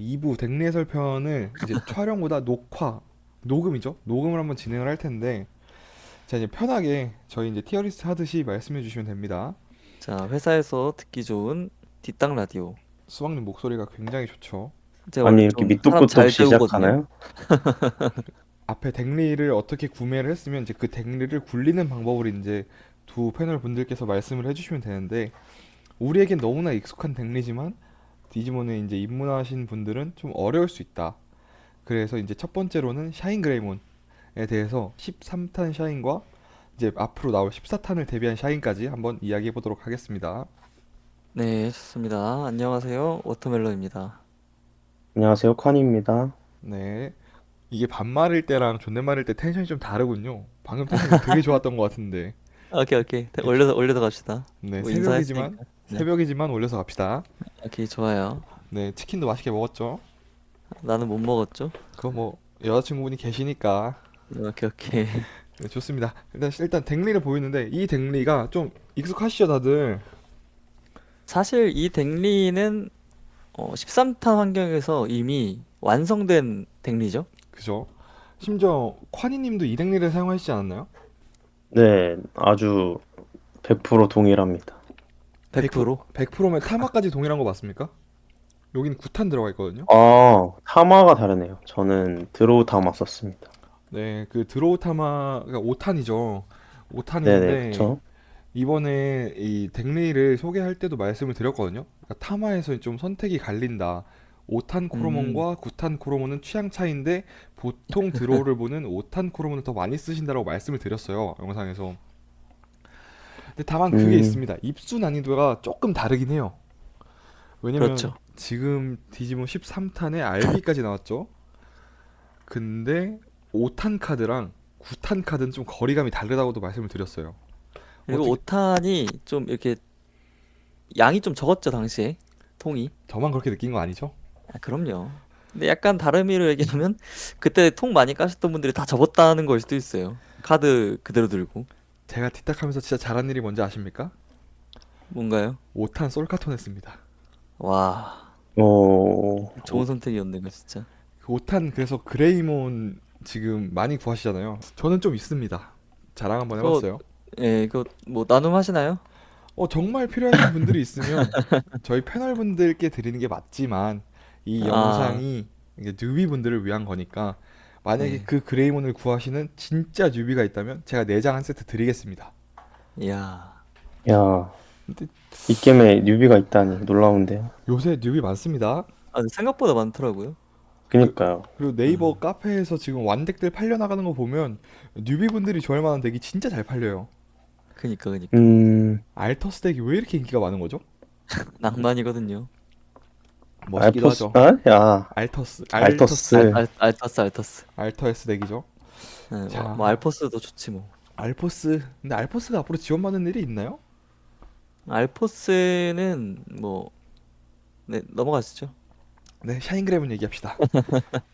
2부 덱리 해설편을 이제 촬영보다 녹음이죠. 녹음을 한번 진행을 할 텐데, 자, 이제 편하게 저희 이제 티어리스트 하듯이 말씀해 주시면 됩니다. 자, 회사에서 듣기 좋은 뒷땅 라디오. 수박님 목소리가 굉장히 좋죠. 제가 원래 아니 이렇게 좀 밑도 사람 끝도 잘 없이 때우거든요. 시작하나요? 앞에 덱리를 어떻게 구매를 했으면 이제 그 덱리를 굴리는 방법을 이제 두 패널 분들께서 말씀을 해주시면 되는데, 우리에겐 너무나 익숙한 덱리지만 디지몬에 이제 입문하신 분들은 좀 어려울 수 있다. 그래서 이제 첫 번째로는 샤인 그레이몬에 대해서 13탄 샤인과 이제 앞으로 나올 14탄을 대비한 샤인까지 한번 이야기해 보도록 하겠습니다. 네, 좋습니다. 안녕하세요. 워터멜론입니다. 안녕하세요, 칸입니다. 네. 이게 반말일 때랑 존댓말일 때 텐션이 좀 다르군요. 방금 텐션이 되게 좋았던 것 같은데. 오케이, 오케이. 그쵸? 올려서 갑시다. 네, 뭐 새벽이지만, 인사했으니까. 네, 새벽이지만 올려서 갑시다. 오케이, 좋아요. 네, 치킨도 맛있게 먹었죠? 나는 못 먹었죠? 그거 뭐, 여자친구분이 계시니까. 오케이, 오케이. 네, 좋습니다. 일단 덱리를 보이는데, 이 덱리가 좀 익숙하시죠, 다들? 사실 이 덱리는 13탄 환경에서 이미 완성된 덱리죠? 그죠? 심지어, ኳ니님도 이 덱리를 사용하시지 않았나요? 네, 아주 100% 동일합니다. 100%? 100%면 타마까지 동일한 거 맞습니까? 여긴 9탄 들어가 있거든요. 타마가 다르네요. 저는 드로우 타마 썼습니다. 네, 그 드로우 타마가 5탄이죠. 네네, 5탄인데 그쵸? 이번에 이 덱레이를 소개할 때도 말씀을 드렸거든요. 그러니까 타마에서 좀 선택이 갈린다. 5탄 음, 코로몬과 9탄 코로몬은 취향 차이인데 보통 드로우를 보는 5탄 코로몬을 더 많이 쓰신다라고 말씀을 드렸어요. 영상에서. 근데 다만 그게 음, 있습니다. 입수 난이도가 조금 다르긴 해요. 왜냐면 그렇죠. 지금 디지몬 13탄에 RB까지 나왔죠. 근데 5탄 카드랑 9탄 카드는 좀 거리감이 다르다고도 말씀을 드렸어요. 그리고 어떻게 5탄이 좀 이렇게 양이 좀 적었죠, 당시에. 통이. 저만 그렇게 느낀 거 아니죠? 아, 그럼요. 근데 약간 다른 의미로 얘기하면 그때 통 많이 까셨던 분들이 다 접었다는 걸 수도 있어요. 카드 그대로 들고. 제가 티딱하면서 진짜 잘한 일이 뭔지 아십니까? 뭔가요? 5탄 솔카톤 했습니다. 와, 어, 좋은 선택이었네, 그 진짜. 5탄 그래서 그레이몬 지금 많이 구하시잖아요. 저는 좀 있습니다. 자랑 한번 그거, 해봤어요. 예, 그거 뭐 나눔하시나요? 정말 필요하신 분들이 있으면 저희 패널 분들께 드리는 게 맞지만 이 아, 영상이 이게 뉴비 분들을 위한 거니까 만약에 네. 그 그레이몬을 구하시는 진짜 뉴비가 있다면 제가 4장 한 세트 드리겠습니다. 이야. 야, 근데 이 게임에 뉴비가 있다니 놀라운데요. 요새 뉴비 많습니다. 아, 근데 생각보다 많더라고요. 그, 그니까요. 그리고 네이버 음, 카페에서 지금 완덱들 팔려나가는 거 보면 뉴비 분들이 좋아할 만한 덱이 진짜 잘 팔려요. 그니까. 음, 알터스 덱이 왜 이렇게 인기가 많은 거죠? 낭만이거든요. 멋있기도 하죠. 야, 알터스 알터스. 알터스. 알터스 덱이죠. 네, 뭐 자, 알포스도 좋지 뭐. 알포스. 근데 알포스가 앞으로 지원받는 일이 있나요? 알포스는 뭐, 네, 넘어가시죠. 네, 샤인그램은 얘기합시다.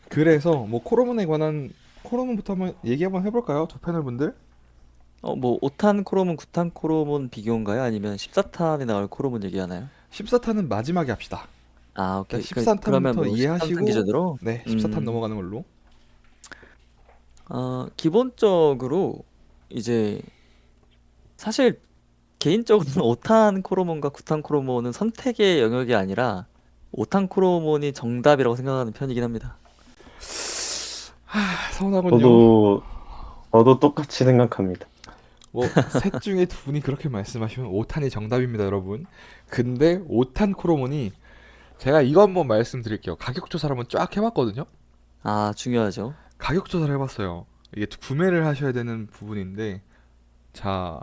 그래서 뭐 코로몬에 관한 코로몬부터 한번 얘기 한번 해볼까요? 두 패널 분들. 뭐 5탄 코로몬, 9탄 코로몬 비교인가요? 아니면 14탄에 나올 코로몬 얘기하나요? 14탄은 마지막에 합시다. 아, 일단 오케이. 그러면 13탄부터 뭐 13탄 이해하시고 기준으로 네, 14탄 넘어가는 걸로. 기본적으로 이제 사실 개인적으로는 5탄 코로몬과 9탄 코로몬은 선택의 영역이 아니라 5탄 코로몬이 정답이라고 생각하는 편이긴 합니다. 서운하군요. 저도, 저도 똑같이 생각합니다. 뭐 셋 중에 두 분이 그렇게 말씀하시면 5탄이 정답입니다, 여러분. 근데 5탄 코로몬이 제가 이거 한번 말씀드릴게요. 가격 조사를 한번 쫙 해봤거든요. 아, 중요하죠. 가격 조사를 해봤어요. 이게 구매를 하셔야 되는 부분인데, 자,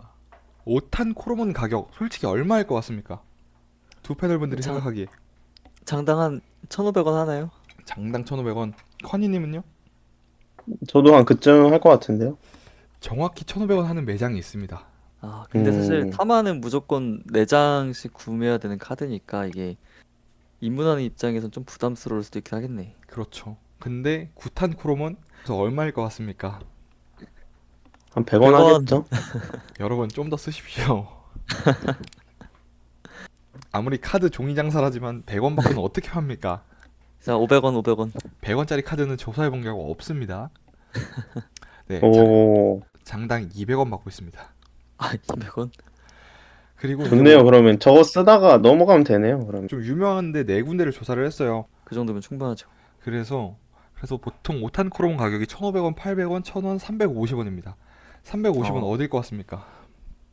5탄 코로몬 가격 솔직히 얼마일 것 같습니까? 두 패널 분들이 장, 생각하기에 장당 한 1,500원 하나요? 장당 1,500원. 커니님은요? 저도 한 그쯤 할 것 같은데요. 정확히 1,500원 하는 매장이 있습니다. 근데 사실 음, 타마는 무조건 4장씩 구매해야 되는 카드니까 이게 입문하는 입장에선 좀 부담스러울 수도 있긴 하겠네. 그렇죠. 근데 9탄 코로몬 그래서 얼마일 것 같습니까? 한 100원 100원. 하겠죠? 여러분 좀 더 쓰십시오. 아무리 카드 종이 장사라지만 100원 받고는 어떻게 팝니까? 자, 500원, 500원. 100원짜리 카드는 조사해 본 결과 없습니다. 네, 오, 장당 200원 받고 있습니다. 아, 200원? 그리고 이제 좋네요. 뭐 그러면 저거 쓰다가 넘어가면 되네요. 그러면. 좀 유명한데 네 군데를 조사를 했어요. 그 정도면 충분하죠. 그래서 보통 5탄 크롬 가격이 1,500원, 800원, 1,000원, 350원입니다. 350원 어. 어딜 것 같습니까?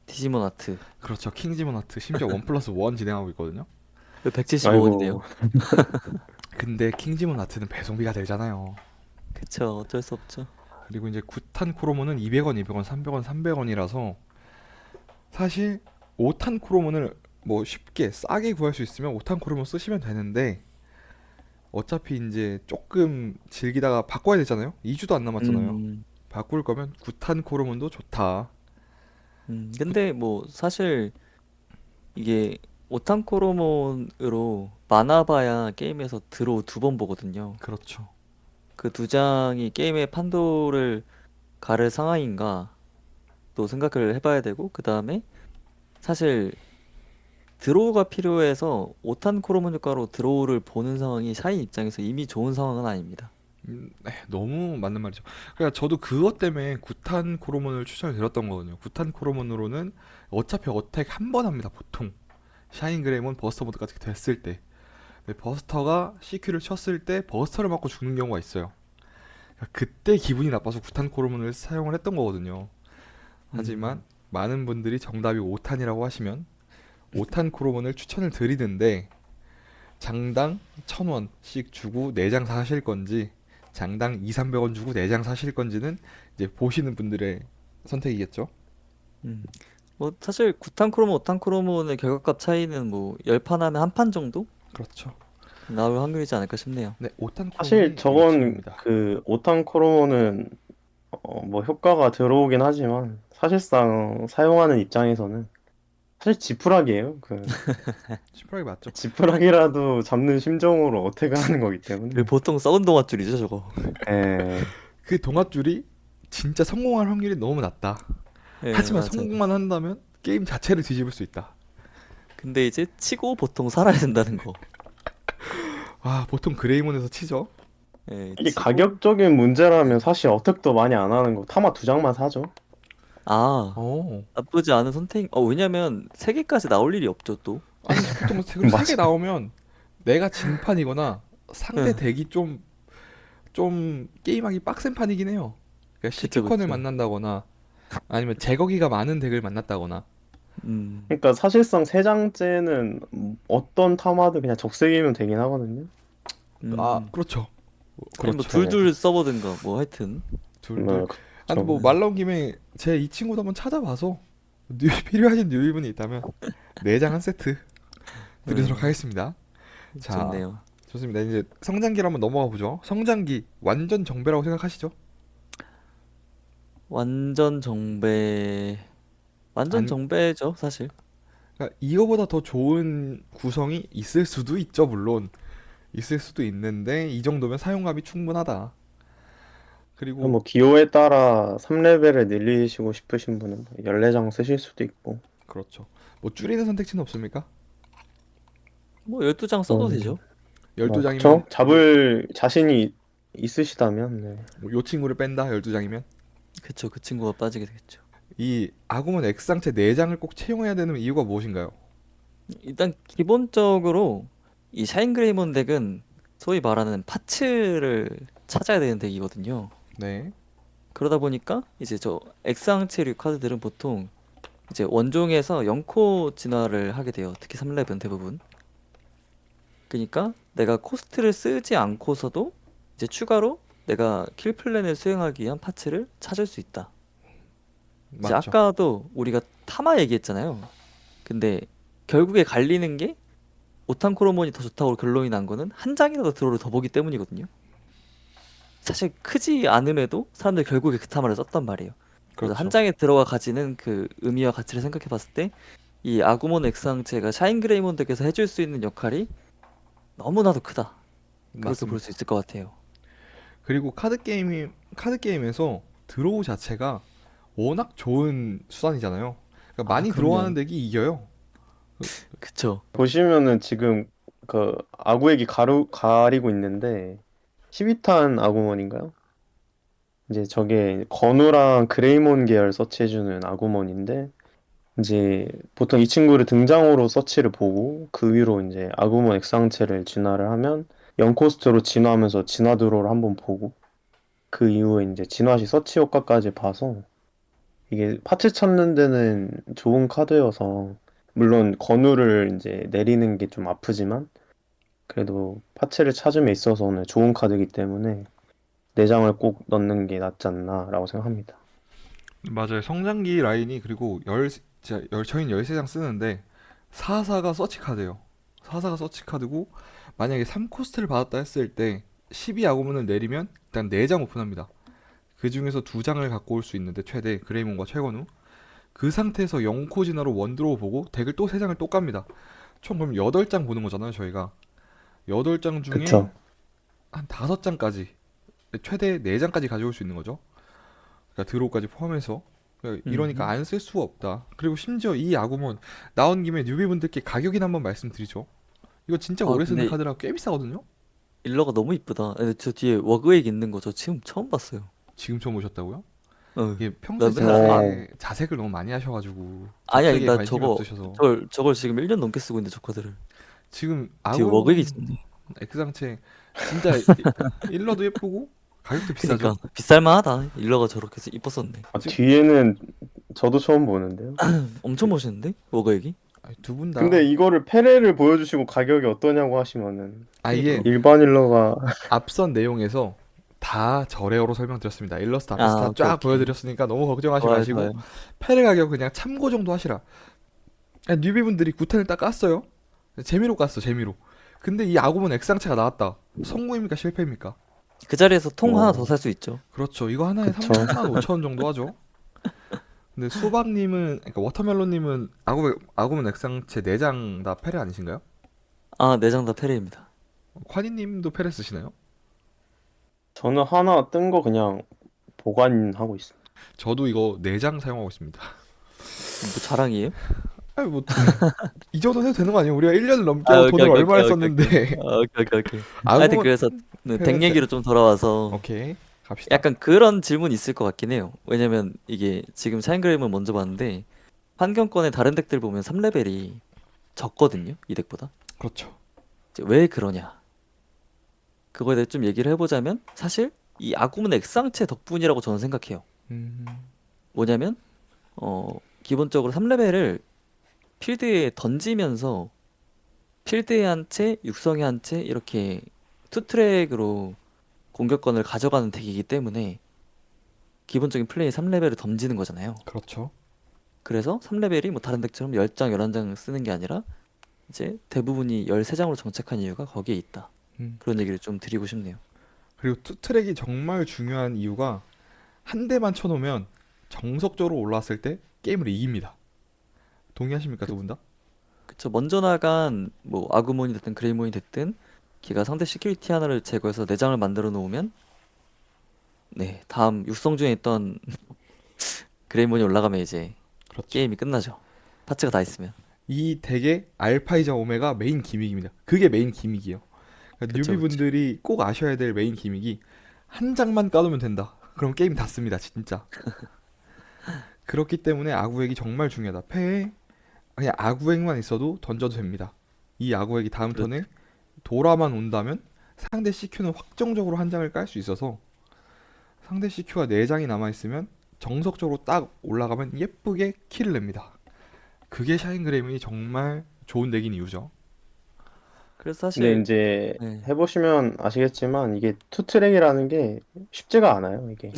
디지몬 아트. 그렇죠. 킹지문 아트 심지어 원 플러스 원 진행하고 있거든요. 175원이네요. 근데 킹지문 아트는 배송비가 들잖아요. 그쵸, 어쩔 수 없죠. 그리고 이제 9탄 크로모는 200원, 200원, 300원, 300원이라서 사실 5탄 크로모는 뭐 쉽게 싸게 구할 수 있으면 5탄 크로모 쓰시면 되는데 어차피 이제 조금 즐기다가 바꿔야 되잖아요. 2주도 안 남았잖아요. 음, 바꿀 거면 9탄 크로모도 좋다. 근데 뭐 사실 이게 오탄코로몬으로 많아봐야 게임에서 드로우 2번 보거든요. 그렇죠. 그 두 장이 게임의 판도를 가를 상황인가 또 생각을 해봐야 되고, 그 다음에 사실 드로우가 필요해서 오탄코로몬 효과로 드로우를 보는 상황이 샤인 입장에서 이미 좋은 상황은 아닙니다. 네, 너무 맞는 말이죠. 그러니까 저도 그것 때문에 9탄 크로몬을 추천을 드렸던 거거든요. 9탄 크로몬으로는 어차피 어택 한 번 합니다. 보통 샤인 그레이몬 버스터 모드까지 됐을 때 네, 버스터가 CQ를 쳤을 때 버스터를 맞고 죽는 경우가 있어요. 그러니까 그때 기분이 나빠서 9탄 크로몬을 사용을 했던 거거든요. 하지만 많은 분들이 정답이 5탄이라고 하시면 5탄 크로몬을 추천을 드리는데 장당 1,000원씩 주고 4장 사실 건지 장당 2, 300원 주고 4장 사실 건지는 이제 보시는 분들의 선택이겠죠. 음. 뭐 사실 9탄 크로몬, 5탄 크로몬의 결과값 차이는 뭐 10판 하면 한 판 정도 그렇죠. 나올 확률이지 않을까 싶네요. 네, 5탄 사실 크로몬이 저건 친구입니다. 그 오탄 코로모는 뭐 효과가 들어오긴 하지만 사실상 사용하는 입장에서는 사실 지푸라기예요. 그 심플하게 맞죠. 지푸라기라도 잡는 심정으로 어택을 하는 거기 때문에. 그 보통 썩은 동아줄이죠, 저거. 예. 그 동아줄이 진짜 성공할 확률이 너무 낮다. 예, 하지만 맞아요. 성공만 한다면 게임 자체를 뒤집을 수 있다. 근데 이제 치고 보통 살아야 된다는 거. 아, 보통 그레이몬에서 치죠. 예, 이게 치고. 가격적인 문제라면 사실 어택도 많이 안 하는 거 타마 2장만 사죠. 아, 어. 나쁘지 않은 선택. 왜냐면 3개까지 나올 일이 없죠, 또. 아니 보통 그리고 맞아. 3개 나오면 내가 진 판이거나 상대 응. 덱이 좀 게임하기 빡센 판이긴 해요. 그러니까 그쵸, 시티컨을 그쵸. 만난다거나 아니면 제거기가 많은 덱을 만났다거나. 음, 그러니까 사실상 3장째는 어떤 타마도 그냥 적색이면 되긴 하거든요. 아, 음. 그렇죠. 아니 뭐 그렇죠. 둘둘 써보든가 뭐 하여튼. 둘둘. 뭐, 아니 뭐 말 나온 김에 제 이 친구도 한번 찾아봐서 필요하신 뉴이분이 있다면 4장 한 세트 드리도록 하겠습니다. 자, 좋네요. 좋습니다. 이제 성장기로 한번 넘어가 보죠. 성장기 완전 정배라고 생각하시죠? 완전 정배. 완전 안, 정배죠, 사실. 그러니까 이거보다 더 좋은 구성이 있을 수도 있죠, 물론. 있을 수도 있는데 이 정도면 사용감이 충분하다. 그리고 뭐 기호에 따라 3레벨을 늘리시고 싶으신 분은 14장 쓰실 수도 있고. 그렇죠. 뭐 줄이는 선택지는 없습니까? 뭐 12장 써도 되죠. 12장이면 그쵸? 잡을 자신이 있으시다면 네. 요 친구를 뺀다. 12장이면 그쵸, 그 친구가 빠지게 되겠죠. 이 아구몬 X상체 4장을 꼭 채용해야 되는 이유가 무엇인가요? 일단 기본적으로 이 샤인 그레이몬 덱은 소위 말하는 파츠를 찾아야 되는 덱이거든요. 네. 그러다 보니까 이제 저 X항체류 카드들은 보통 이제 원종에서 0코 진화를 하게 돼요. 특히 3렙은 대부분. 그러니까 내가 코스트를 쓰지 않고서도 이제 추가로 내가 킬 플랜을 수행하기 위한 파츠를 찾을 수 있다. 이제 맞죠. 아까도 우리가 타마 얘기했잖아요. 근데 결국에 갈리는 게 오탄 크로몬이 더 좋다고 결론이 난 거는 한 장이라도 드로우를 더 보기 때문이거든요. 사실 크지 않음에도 사람들 결국에 그 타마를 썼단 말이에요. 그래서 한 그렇죠. 장에 들어가 가지는 그 의미와 가치를 생각해 봤을 때 이 아구몬 엑스항체가 샤인 그레이몬 덱에서 해줄 수 있는 역할이 너무나도 크다. 그렇게 볼 맞습니다. 수 있을 것 같아요. 그리고 카드 게임에서 드로우 자체가 워낙 좋은 수단이잖아요. 그러니까 많이 그럼요. 들어가는 덱이 이겨요. 그쵸. 보시면은 지금 그 아구액이 가리고 있는데 12탄 아구몬인가요? 이제 저게 건우랑 그레이몬 계열 서치해주는 아구몬인데 이제 보통 이 친구를 등장으로 서치를 보고 그 위로 이제 아구몬 액상체를 진화를 하면 0코스트로 진화하면서 진화 드로우를 한번 보고 그 이후에 이제 진화 시 서치 효과까지 봐서 이게 파츠 찾는 데는 좋은 카드여서 물론 건우를 이제 내리는 게 좀 아프지만 그래도 파츠를 찾음에 있어서는 좋은 카드이기 때문에 내장을 꼭 넣는 게 낫지 않나라고 생각합니다. 맞아요. 성장기 라인이 그리고 저희는 13장 쓰는데 4사가 서치 카드예요. 4사가 서치 카드고 만약에 3코스트를 받았다 했을 때 12 아구문을 내리면 일단 4장 오픈합니다. 그 중에서 2장을 갖고 올 수 있는데 최대 그레이몬과 최건우 그 상태에서 0코 진화로 원드로우 보고 덱을 또 3장을 또 깝니다. 총 그럼 8장 보는 거잖아요 저희가. 8장 중에 그쵸? 한 5장까지 최대 4장까지 가져올 수 있는 거죠. 그러니까 드로우까지 포함해서. 그러니까 이러니까 음. 안 쓸 수가 없다. 그리고 심지어 이 아구몬 나온 김에 뉴비분들께 가격이나 한번 말씀드리죠. 이거 진짜 아 오래 쓰는 근데 카드라 꽤 비싸거든요. 일러가 너무 이쁘다. 근데 저 뒤에 워그액 있는 거 저 지금 처음 봤어요. 지금 처음 오셨다고요? 어. 이게 나 평소에 맨날 아 자색을 너무 많이 하셔가지고 아니 아니 저택에 나 관심이 없으셔서 저걸 지금 1년 넘게 쓰고 있는데 저 카드를 지금 뒤에 워그액이 아구몬 있었네. 엑스장체 진짜 일러도 예쁘고 가격도 비싸죠. 그니까 비쌀만하다. 일러가 저렇게 이뻤었네. 지금 뒤에는 저도 처음 보는데요. 엄청 멋있는데 워그액이? 두 분 다. 근데 이거를 패레를 보여주시고 가격이 어떠냐고 하시면은 이게 그니까. 일반 일러가 앞선 내용에서 다 저레어로 설명드렸습니다. 일러스트 앞에서 아 다 오케이 쫙 오케이. 보여드렸으니까 너무 걱정하지 좋아요 마시고 좋아요. 패를 가격 그냥 참고 정도 하시라. 뉴비분들이 구탄을 딱 깠어요. 재미로 깠어 재미로. 근데 이 아구몬 액상체가 나왔다. 성공입니까 실패입니까? 그 자리에서 통 하나 더 뭐 살 수 있죠. 그렇죠. 이거 하나에 그쵸. 3만 5천 원 정도 하죠. 근데 수박님은 그러니까 워터멜론님은 아구몬 액상체 4장 다 패를 아니신가요? 아 내장 다 페레입니다. 콰니님도 패를 쓰시나요? 저는 하나 뜬 거 그냥 보관하고 있습니다. 저도 이거 4장 사용하고 있습니다. 뭐 자랑이에요? 아니 뭐 이 정도 해도 되는 거 아니에요? 우리가 1년을 넘게 아 하고 오케이 돈을 오케이 얼마를 오케이 오케이 오케이. 썼는데 아, 오케이 오케이 오케이. 하여튼 아구몬 그래서 네, 덱 패를 얘기로 좀 돌아와서 오케이 갑시다. 약간 그런 질문이 있을 것 같긴 해요. 왜냐면 이게 지금 샤인그레임을 먼저 봤는데 환경권의 다른 덱들 보면 3레벨이 적거든요. 이 덱보다. 그렇죠. 이제 왜 그러냐? 그거에 대해 좀 얘기를 해보자면 사실 이 아구문 액상체 덕분이라고 저는 생각해요. 음, 뭐냐면 기본적으로 3레벨을 필드에 던지면서 필드의 한 채, 육성의 한 채 이렇게 투 트랙으로 공격권을 가져가는 덱이기 때문에 기본적인 플레이 3레벨을 던지는 거잖아요. 그렇죠. 그래서 3레벨이 뭐 다른 덱처럼 10장, 11장 쓰는 게 아니라 이제 대부분이 13장으로 정착한 이유가 거기에 있다. 음. 그런 얘기를 좀 드리고 싶네요. 그리고 투트랙이 정말 중요한 이유가 한 대만 쳐놓으면 정석적으로 올라왔을 때 게임을 이깁니다. 동의하십니까 그, 두 분 다? 그쵸. 먼저 나간 뭐 아그몬이 됐든 그레이몬이 됐든 걔가 상대 시큐리티 하나를 제거해서 내장을 만들어 놓으면 네, 다음 육성 중에 있던 그레이몬이 올라가면 이제 그렇죠. 게임이 끝나죠. 파츠가 다 있으면. 이 덱의 알파이자 오메가 메인 기믹입니다. 그게 메인 기믹이에요. 그러니까 그쵸, 그쵸. 뉴비분들이 꼭 아셔야 될 메인 기믹이 한 장만 까놓으면 된다. 그럼 게임 다 씁니다, 진짜. 그렇기 때문에 아구액이 정말 중요하다. 패에 그냥 아구액만 있어도 던져도 됩니다. 이 아구액이 다음 그렇, 턴에 돌아만 온다면 상대 CQ는 확정적으로 한 장을 깔 수 있어서 상대 CQ가 4장이 남아있으면 정석적으로 딱 올라가면 예쁘게 킬을 냅니다. 그게 샤인그레임이 정말 좋은 덱인 이유죠. 그래서 근데 사실 이제 네, 해보시면 아시겠지만 이게 투트랙이라는 게 쉽지가 않아요, 이게.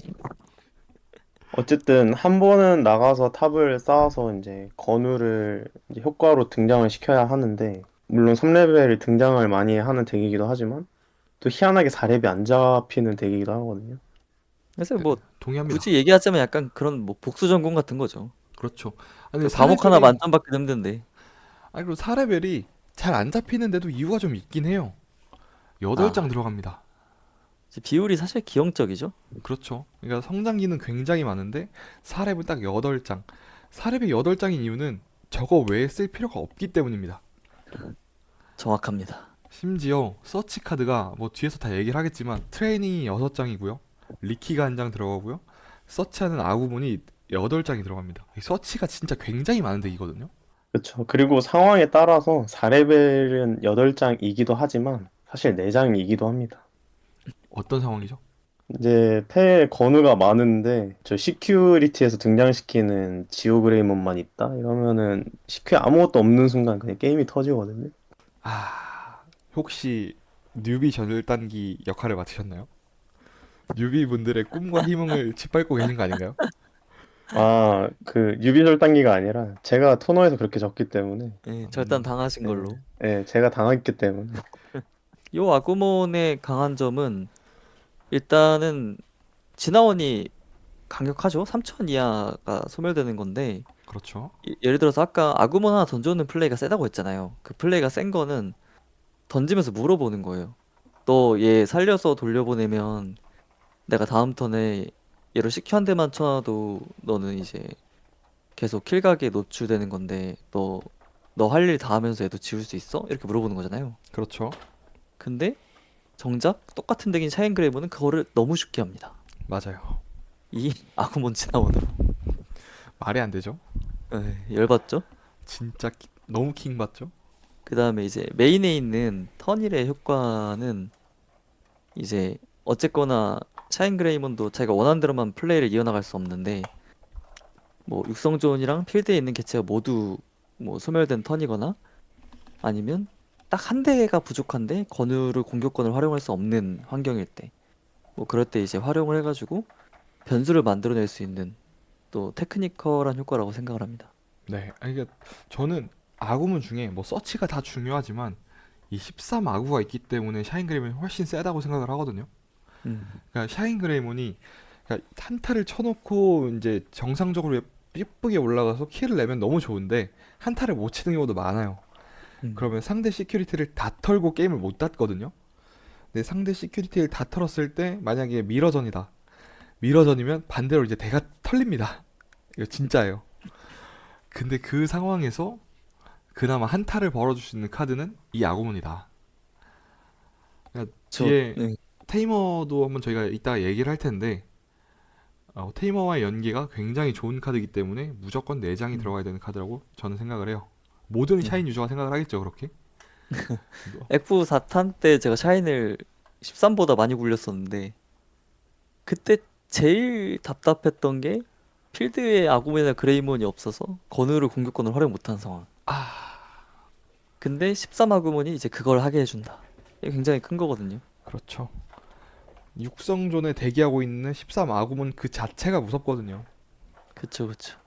어쨌든 한 번은 나가서 탑을 쌓아서 이제 건우를 이제 효과로 등장을 시켜야 하는데 물론 3레벨 등장을 많이 하는 덱이기도 하지만 또 희한하게 4렙이 안 잡히는 덱이기도 하거든요. 그래서 뭐 동의합니다. 굳이 얘기하자면 약간 그런 뭐 복수 전공 같은 거죠. 그렇죠. 아니 그 과목 하나 4레벨이 만점 받기 힘든데. 아니 그리고 4레벨이 잘 안 잡히는데도 이유가 좀 있긴 해요. 8장 아, 들어갑니다. 이제 비율이 사실 기형적이죠. 그렇죠. 그러니까 성장기는 굉장히 많은데 4렙은 딱 8장. 4렙이 8장인 이유는 저거 외에 쓸 필요가 없기 때문입니다. 정확합니다. 심지어 서치 카드가 뭐 뒤에서 다 얘기를 하겠지만 트레이닝이 6장이고요. 리키가 한 장 들어가고요. 서치하는 아구몬이 8장이 들어갑니다. 이 서치가 진짜 굉장히 많은 덱이거든요. 그렇죠. 그리고 상황에 따라서 4레벨은 8장이기도 하지만 사실 4장이기도 합니다. 어떤 상황이죠? 이제 패 건우가 많은데 저 시큐리티에서 등장시키는 지오그레이몬만 있다? 이러면은 시큐에 아무것도 없는 순간 그냥 게임이 터지거든요. 아, 혹시 뉴비 전단기 역할을 맡으셨나요? 뉴비 분들의 꿈과 희망을 짓밟고 계신 거 아닌가요? 아, 그 유비절 단계가 아니라 제가 토너에서 그렇게 졌기 때문에 예, 절단 당하신 예, 걸로. 예, 제가 당했기 때문에 요 아구몬의 강한 점은 일단은 진화원이 강력하죠. 3000 이하가 소멸되는 건데 그렇죠. 예를 들어서 아까 아구몬 하나 던져오는 플레이가 세다고 했잖아요. 그 플레이가 센 거는 던지면서 물어보는 거예요. 너 얘 살려서 돌려보내면 내가 다음 턴에 얘로 CQ 한 대만 쳐놔도 너는 이제 계속 킬각에 노출되는 건데 너 할 일 다 하면서 얘도 지울 수 있어? 이렇게 물어보는 거잖아요. 그렇죠. 근데 정작 똑같은 덱인 샤인그레이브는 그거를 너무 쉽게 합니다. 맞아요. 이 아구몬 진화원으로. 말이 안 되죠? 열받죠? 진짜 너무 킹 받죠? 그 다음에 이제 메인에 있는 턴일의 효과는 이제 어쨌거나 샤인그레이몬도 자기가 원하는 대로만 플레이를 이어나갈 수 없는데 뭐 육성존이랑 필드에 있는 개체가 모두 뭐 소멸된 턴이거나 아니면 딱 한 대가 부족한데 건우를 공격권을 활용할 수 없는 환경일 때 뭐 그럴 때 이제 활용을 해가지고 변수를 만들어낼 수 있는 또 테크니컬한 효과라고 생각을 합니다. 네. 아니, 그러니까 저는 아구문 중에 뭐 서치가 다 중요하지만 이 13 아구가 있기 때문에 샤인그레이몬이 훨씬 세다고 생각을 하거든요. 음, 그러니까 샤인그레이몬이 그러니까 한타를 쳐놓고 이제 정상적으로 예쁘게 올라가서 킬을 내면 너무 좋은데 한타를 못 치는 경우도 많아요. 음. 그러면 상대 시큐리티를 다 털고 게임을 못 닫거든요. 근데 상대 시큐리티를 다 털었을 때 만약에 미러전이다. 미러전이면 반대로 이제 대가 털립니다. 이거 진짜예요. 근데 그 상황에서 그나마 한타를 벌어줄 수 있는 카드는 이 아구문이다. 그러니까 저 뒤에 네. 테이머도 한번 저희가 이따가 얘기를 할 텐데 테이머와의 연계가 굉장히 좋은 카드이기 때문에 무조건 4장이 음, 들어가야 되는 카드라고 저는 생각을 해요. 모든 네. 샤인 유저가 생각을 하겠죠, 그렇게? F 4탄 때 제가 샤인을 13보다 많이 굴렸었는데 그때 제일 답답했던 게 필드에 아구멘이나 그레이몬이 없어서 건우를 공격권을 활용 못하는 상황. 근데 13 아구몬이 이제 그걸 하게 해준다. 이게 굉장히 큰 거거든요. 그렇죠. 육성존에 대기하고 있는 13 아구문 그 자체가 무섭거든요. 그쵸, 그쵸.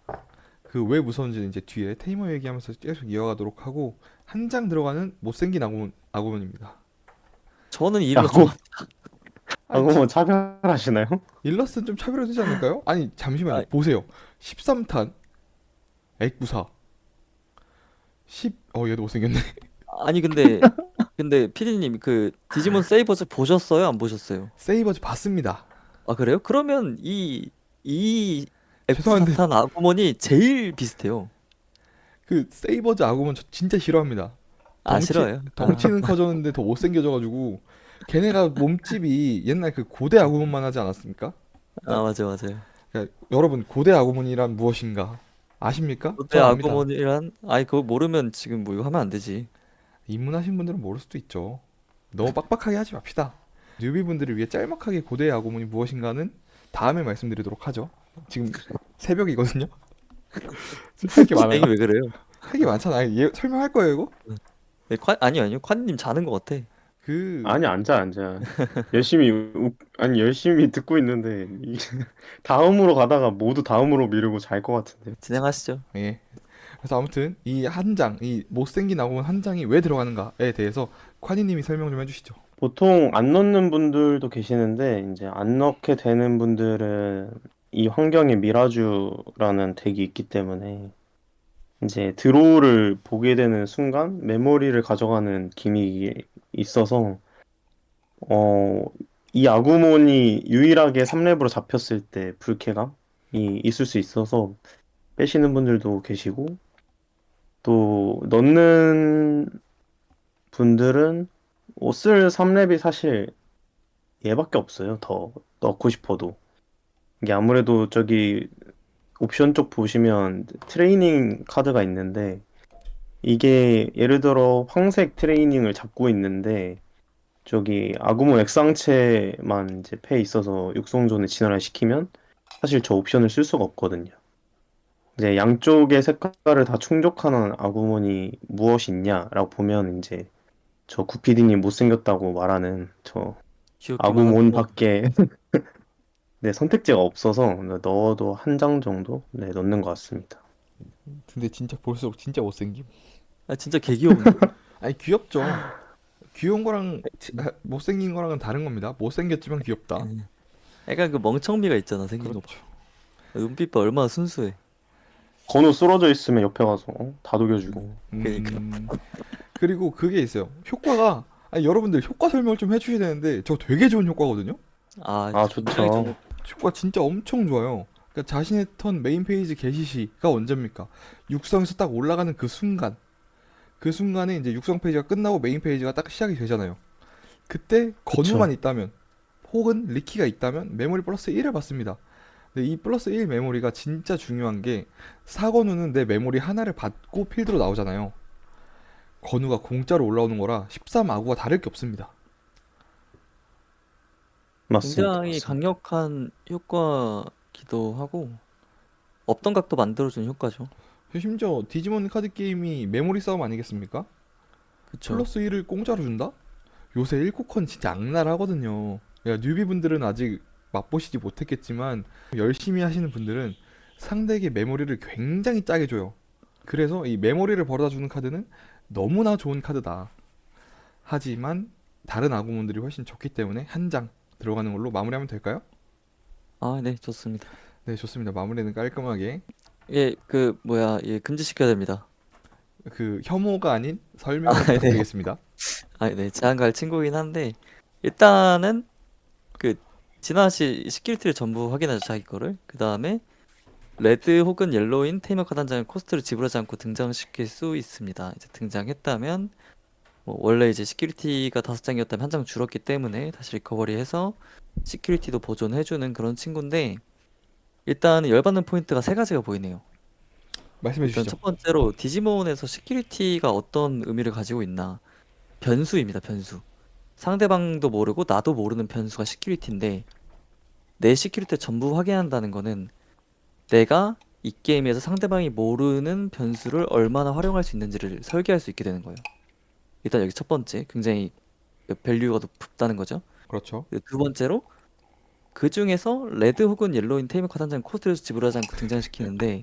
그 왜 무서운지는 이제 뒤에 테이머 얘기하면서 계속 이어가도록 하고 한 장 들어가는 못생긴 아구문입니다. 저는 이로 아구 좋아. 아니 뭐 차별하시나요? 일러스트는 좀 차별화되지 않을까요? 아니 잠시만요. 아, 보세요. 13탄 액부사 10 얘도 못생겼네. 아니 근데 피디님 그 디지몬 세이버즈 보셨어요? 안 보셨어요? 세이버즈 봤습니다. 아 그래요? 그러면 이 죄송한데 F4탄 아구몬이 제일 비슷해요. 그 세이버즈 아구문 저 진짜 싫어합니다. 아 덩치 싫어요? 덩치는 커졌는데 더 못생겨져가지고 걔네가 몸집이 옛날 그 고대 아구문만 하지 않았습니까? 아 맞아 맞아요. 그러니까 여러분 고대 아구문이란 무엇인가 아십니까? 롯데 전 압니다. 아구몬이란 아이 그거 모르면 지금 뭐 이거 하면 안 되지. 입문하신 분들은 모를 수도 있죠. 너무 빡빡하게 하지 맙시다. 뉴비분들을 위해 짤막하게 고대 아구문이 무엇인가는 다음에 말씀드리도록 하죠. 지금 새벽이거든요. 할 게 많아요. 진행이 왜 그래요? 할 게 많잖아요. 설명할 거예요, 이거? 네, 아니요 콴님 자는 것 같아. 그 아니 앉아. 열심히 듣고 있는데 다음으로 가다가 모두 다음으로 미루고 잘 것 같은데. 진행하시죠. 예. 그래서 아무튼 이 한 장, 이 못생긴 아구문 한 장이 왜 들어가는가에 대해서 콰니님이 설명 좀 해주시죠. 보통 안 넣는 분들도 계시는데 이제 안 넣게 되는 분들은 이 환경에 미라주라는 덱이 있기 때문에 이제 드로우를 보게 되는 순간 메모리를 가져가는 기믹이 있어서 어, 이 아구몬이 유일하게 3렙으로 잡혔을 때 불쾌감이 있을 수 있어서 빼시는 분들도 계시고 또 넣는 분들은 옷을 3렙이 사실 얘밖에 없어요. 더 넣고 싶어도. 이게 아무래도 저기 옵션 쪽 보시면 트레이닝 카드가 있는데 이게 예를 들어 황색 트레이닝을 잡고 있는데 저기 아구모 액상체만 이제 패에 있어서 육성존에 진화를 시키면 사실 저 옵션을 쓸 수가 없거든요. 이제 양쪽의 색깔을 다 충족하는 아구몬이 무엇이 있냐라고 보면 이제 저 구피디님 못생겼다고 말하는 저 귀엽기만 하고. 아구몬밖에 네, 선택지가 없어서 넣어도 한 장 정도 네, 넣는 것 같습니다. 근데 진짜 볼수록 진짜 못생김. 아 진짜 개 귀여운데. 아니 귀엽죠. 귀여운 거랑 못생긴 거랑은 다른 겁니다. 못생겼지만 귀엽다. 예. 약간 그 멍청미가 있잖아 생긴 거 봐. 그렇죠. 눈빛 봐 얼마나 순수해. 건우 쓰러져 있으면 옆에 가서 다독여주고. 그러니까. 그리고 그게 있어요. 효과가 아니, 여러분들 효과 설명을 좀 해주셔야 되는데 저 되게 좋은 효과거든요. 아 아, 굉장히 좋은 좋죠. 효과 진짜 엄청 좋아요. 그러니까 자신의 턴 메인 페이지 게시 시가 언제입니까? 육성에서 딱 올라가는 그 순간. 그 순간에 이제 육성 페이지가 끝나고 메인 페이지가 딱 시작이 되잖아요. 그때 그쵸. 건우만 있다면 혹은 리키가 있다면 메모리 플러스 1을 받습니다. 근데 이 플러스 1 메모리가 진짜 중요한 게 사건우는 내 메모리 하나를 받고 필드로 나오잖아요. 건우가 공짜로 올라오는 거라 13 아구가 다를 게 없습니다. 맞습니다. 굉장히 맞습니다. 강력한 효과기도 하고 없던 각도 만들어주는 효과죠. 심지어 디지몬 카드 게임이 메모리 싸움 아니겠습니까? 그쵸. 플러스 1을 공짜로 준다? 요새 1코컨 진짜 악랄하거든요. 야, 뉴비분들은 아직 맛보시지 못했겠지만 열심히 하시는 분들은 상대에게 메모리를 굉장히 짜게 줘요. 그래서 이 메모리를 벌어다 주는 카드는 너무나 좋은 카드다. 하지만 다른 아구몬들이 훨씬 좋기 때문에 한 장 들어가는 걸로 마무리하면 될까요? 아, 네, 좋습니다. 네, 좋습니다. 마무리는 깔끔하게. 예, 그 뭐야, 예, 금지시켜야 됩니다. 그 혐오가 아닌 아, 설명을 네. 부탁드리겠습니다. 아, 네, 제한갈 친구긴 한데 일단은 그 진화 시 스킬트를 전부 확인하죠, 자기 거를. 그 다음에 레드 혹은 옐로우인 테이머 카드 한 장을 코스트를 지불하지 않고 등장시킬 수 있습니다. 이제 등장했다면 뭐 원래 이제 시큐리티가 5장이었다면 한 장 줄었기 때문에 다시 리커버리해서 시큐리티도 보존해주는 그런 친구인데 일단 열받는 포인트가 세 가지가 보이네요. 말씀해 일단 주시죠. 첫 번째로 디지몬에서 시큐리티가 어떤 의미를 가지고 있나. 변수입니다, 변수. 상대방도 모르고 나도 모르는 변수가 시큐리티인데 내 시큐리티 전부 확인한다는 거는 내가 이 게임에서 상대방이 모르는 변수를 얼마나 활용할 수 있는지를 설계할 수 있게 되는 거예요. 일단 여기 첫 번째, 굉장히 밸류가 높다는 거죠. 그렇죠. 두 번째로 그 중에서 레드 혹은 옐로우인 테이머 카드 한 장 코스트를 지불하지 않고 등장시키는데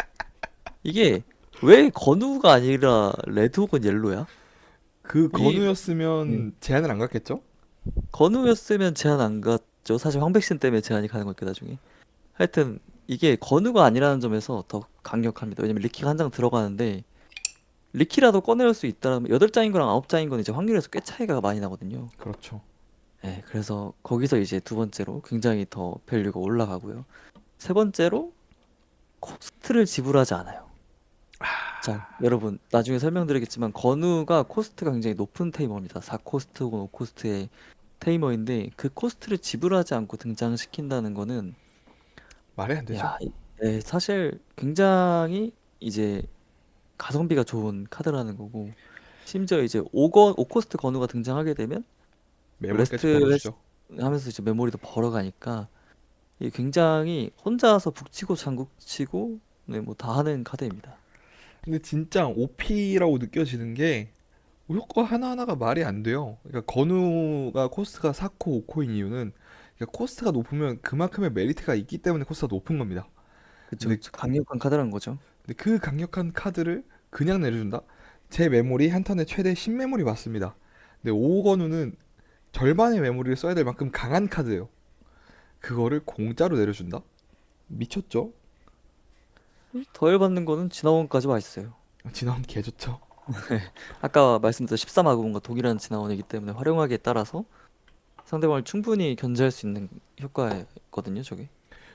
이게 왜 건우가 아니라 레드 혹은 옐로야? 그 이 건우였으면 제한을 안 갔겠죠? 건우였으면 제한 안 갔죠. 사실 황백신 때문에 제한이 가는 거니까 나중에. 하여튼 이게 건우가 아니라는 점에서 더 강력합니다. 왜냐면 리키가 한 장 들어가는데 리키라도 꺼낼 수 있다면 8장인 거랑 9장인 건 이제 확률에서 꽤 차이가 많이 나거든요. 그렇죠. 네, 그래서 거기서 이제 두 번째로 굉장히 더 밸류가 올라가고요. 세 번째로 코스트를 지불하지 않아요. 자, 여러분 나중에 설명드리겠지만 건우가 코스트가 굉장히 높은 테이머입니다. 4코스트 혹은 5코스트의 테이머인데 그 코스트를 지불하지 않고 등장시킨다는 거는 말이 안 되죠. 야, 네, 사실 굉장히 이제 가성비가 좋은 카드라는 거고 심지어 이제 5코스트 건우가 등장하게 되면 메모리까지 레스트 벌어주죠. 하면서 이제 메모리도 벌어가니까 이게 굉장히 혼자서 북치고 장구치고 네, 뭐 다 하는 카드입니다. 근데 진짜 OP라고 느껴지는 게 효과 하나하나가 말이 안 돼요. 그러니까 건우가 코스트가 4코, 5코인 이유는 그러니까 코스트가 높으면 그만큼의 메리트가 있기 때문에 코스트가 높은 겁니다. 그쵸, 근데, 그쵸. 강력한 카드라는 거죠. 근데 그 강력한 카드를 그냥 내려준다? 제 메모리 한 턴에 최대 10메모리 받습니다. 근데 5건우는 절반의 메모리를 써야 될 만큼 강한 카드예요. 그거를 공짜로 내려준다? 미쳤죠? 더 열받는 거는 진화원까지 와 있어요. 진화원 개 좋죠. 아까 말씀드린 13아군과 동일한 진화원이기 때문에 활용하기에 따라서 상대방을 충분히 견제할 수 있는 효과거든요, 저게.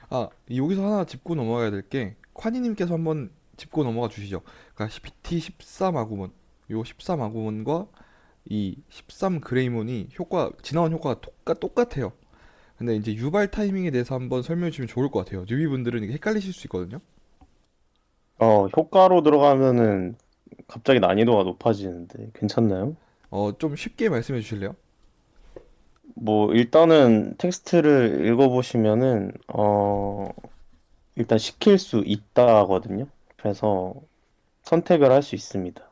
아, 여기서 하나 짚고 넘어가야 될 게 콰니님께서 한번 짚고 넘어가 주시죠. 그러니까 PT 13 아구몬, 요 13 아구몬과 이 13 그레이몬이 진화원 효과가 똑같아요. 근데 이제 유발 타이밍에 대해서 한번 설명해 주면 좋을 것 같아요. 뉴비분들은 이게 헷갈리실 수 있거든요. 효과로 들어가면은 갑자기 난이도가 높아지는데 괜찮나요? 좀 쉽게 말씀해 주실래요? 뭐 일단은 텍스트를 읽어보시면은 일단 시킬 수 있다거든요. 그래서 선택을 할 수 있습니다.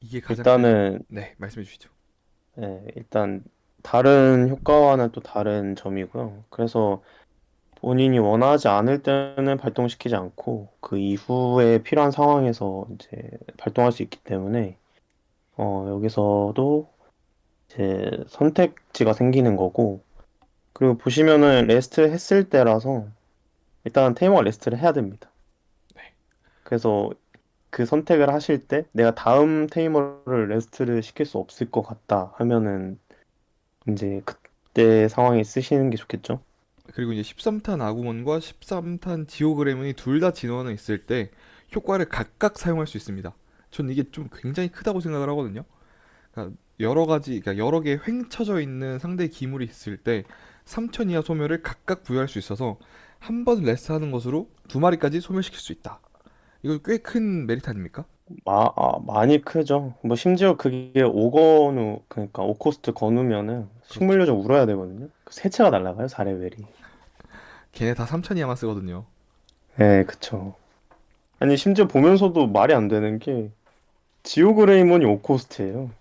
이게 가장 일단은 네, 말씀해 주시죠. 일단 다른 효과와는 또 다른 점이고요. 그래서 본인이 원하지 않을 때는 발동시키지 않고 그 이후에 필요한 상황에서 이제 발동할 수 있기 때문에 여기서도 이제 선택지가 생기는 거고, 그리고 보시면은 레스트 했을 때라서 일단 테이머가 레스트를 해야 됩니다. 그래서 그 선택을 하실 때 내가 다음 테이머를 레스트를 시킬 수 없을 것 같다 하면은 이제 그때 상황에 쓰시는 게 좋겠죠? 그리고 이제 13탄 아구몬과 13탄 지오그레몬이 둘 다 진화원에 있을 때 효과를 각각 사용할 수 있습니다. 전 이게 좀 굉장히 크다고 생각을 하거든요. 그러니까 그러니까 여러 개 횡쳐져 있는 상대 기물이 있을 때 3000 이하 소멸을 각각 부여할 수 있어서 한 번 레스하는 것으로 두 마리까지 소멸시킬 수 있다. 이거 꽤 큰 메리트 아닙니까? 많이 크죠. 뭐 심지어 그게 5건우, 그러니까 5코스트 건우면은 그렇죠. 식물요정 울어야 되거든요. 그 세체가 날라가요, 4레벨이. 걔네 다 3000 이하만 쓰거든요. 네, 그쵸. 아니, 심지어 보면서도 말이 안 되는 게 지오그레이몬이 5코스트예요.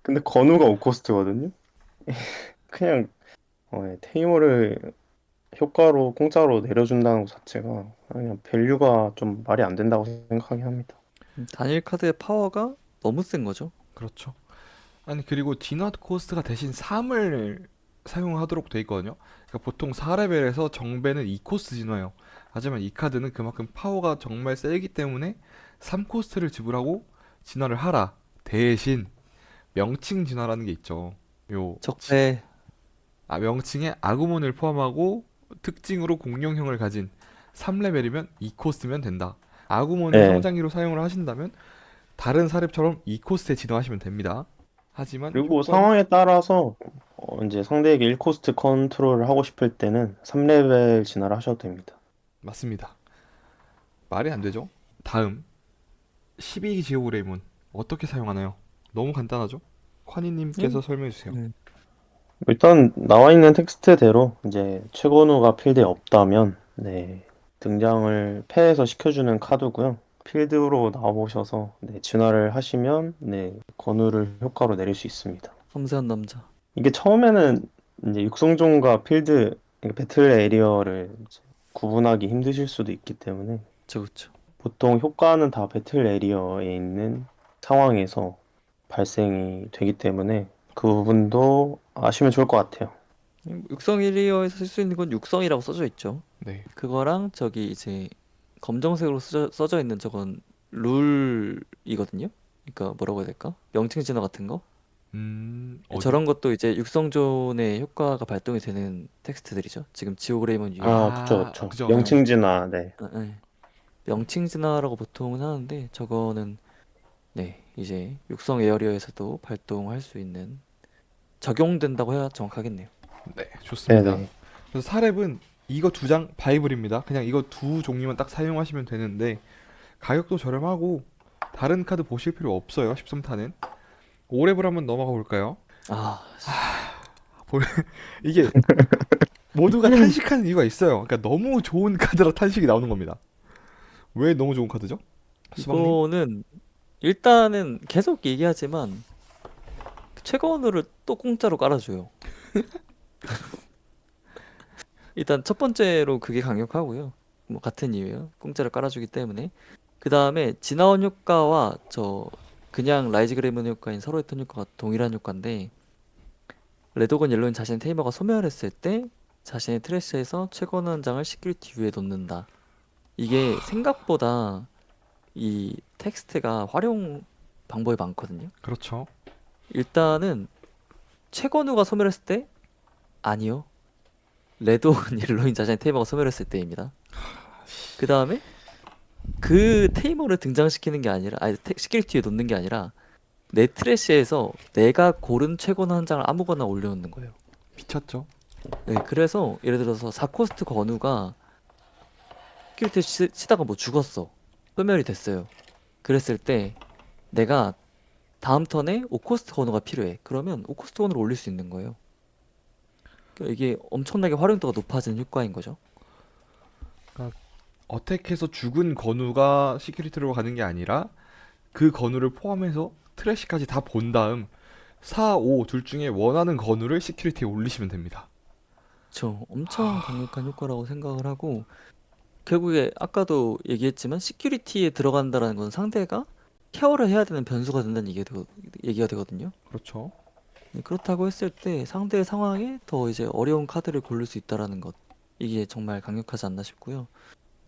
근데 건우가 5코스트거든요. 그냥 테이머를 효과로 공짜로 내려준다는 것 자체가 그냥 밸류가 좀 말이 안 된다고 생각하긴 합니다. 단일 카드의 파워가 너무 센 거죠. 그렇죠. 아니 그리고 진화 코스트가 대신 3을 사용하도록 돼 있거든요. 그러니까 보통 4레벨에서 정배는 2코스트 진화예요. 하지만 이 카드는 그만큼 파워가 정말 세기 때문에 3코스트를 지불하고 진화를 하라. 대신 명칭 진화라는 게 있죠. 요 적배. 명칭에 아구몬을 포함하고 특징으로 공룡형을 가진 3레벨이면 2코스트면 된다. 아구몬을 네. 성장기로 사용을 하신다면 다른 사렙처럼 2코스트에 진화하시면 됩니다. 하지만 그리고 효과는 상황에 따라서 이제 상대에게 1코스트 컨트롤을 하고 싶을 때는 3레벨 진화를 하셔도 됩니다. 맞습니다. 말이 안 되죠? 다음 12기 지오그레이몬 어떻게 사용하나요? 너무 간단하죠? 콰니님께서 음, 설명해 주세요. 일단 나와 있는 텍스트대로 이제 최건우가 필드에 없다면 등장을 패해서 시켜주는 카드고요. 필드로 나와보셔서 진화를 하시면 건우를 효과로 내릴 수 있습니다. 섬세한 남자. 이게 처음에는 이제 육성존과 필드, 그러니까 배틀 에리어를 이제 구분하기 힘드실 수도 있기 때문에 그쵸. 보통 효과는 다 배틀 에리어에 있는 상황에서 발생이 되기 때문에 그 부분도 아시면 좋을 것 같아요. 육성 에리어에서 쓸 수 있는 건 육성이라고 써져 있죠. 네. 그거랑 저기 이제 검정색으로 써져 있는 저건 룰이거든요. 그러니까 뭐라고 해야 될까? 명칭 진화 같은 거? 어디? 저런 것도 이제 육성존의 효과가 발동이 되는 텍스트들이죠. 지금 지오그레이먼 유의 그쵸, 아, 그쵸. 그죠. 명칭 진화, 네. 명칭 진화라고 보통은 하는데 저거는 이제 육성 에어리어에서도 발동할 수 있는 적용된다고 해야 정확하겠네요. 네, 좋습니다. 네네. 그래서 사렙은 이거 두 장 바이블입니다. 그냥 이거 두 종류만 딱 사용하시면 되는데 가격도 저렴하고 다른 카드 보실 필요 없어요. 13탄은. 5렙을 한번 넘어가 볼까요? 아, 볼- 이게 모두가 탄식하는 이유가 있어요. 그러니까 너무 좋은 카드라 탄식이 나오는 겁니다. 왜 너무 좋은 카드죠? 수박님? 이거는 일단은 계속 얘기하지만 최건우를 또 공짜로 깔아줘요. 일단 첫 번째로 그게 강력하고요. 뭐 같은 이유예요. 공짜로 깔아주기 때문에. 그 다음에 진화원 효과와 저 그냥 라이즈 그레이먼 효과인 서로의 턴 효과가 동일한 효과인데 레드건 옐로인 자신의 테이머가 소멸했을 때 자신의 트래시에서 최건우 한 장을 시큐리티 뷰에 놓는다. 이게 생각보다 이 텍스트가 활용 방법이 많거든요. 그렇죠. 일단은 최건우가 소멸했을 때 아니요. 레드온 옐로인 자신의 테이머가 소멸했을 때입니다. 그 다음에 그 테이머를 등장시키는 게 아니라 아니 시큐리티에 놓는 게 아니라 내 트래시에서 내가 고른 최고는 한 장을 아무거나 올려놓는 거예요. 미쳤죠? 네, 그래서 예를 들어서 4코스트 건우가 스킬트 치다가 뭐 죽었어. 소멸이 됐어요. 그랬을 때 내가 다음 턴에 5코스트 건우가 필요해. 그러면 5코스트 건우를 올릴 수 있는 거예요. 그러니까 이게 엄청나게 활용도가 높아지는 효과인 거죠. 그러니까 어택해서 죽은 건우가 시큐리티로 가는 게 아니라 그 건우를 포함해서 트래시까지 다 본 다음 4, 5 둘 중에 원하는 건우를 시큐리티에 올리시면 됩니다. 저 엄청 강력한 효과라고 생각을 하고 결국에 아까도 얘기했지만 시큐리티에 들어간다라는 건 상대가 케어를 해야 되는 변수가 된다는 얘기가 되거든요. 그렇죠. 네, 그렇다고 했을 때 상대의 상황에 더 이제 어려운 카드를 고를 수 있다라는 것 이게 정말 강력하지 않나 싶고요.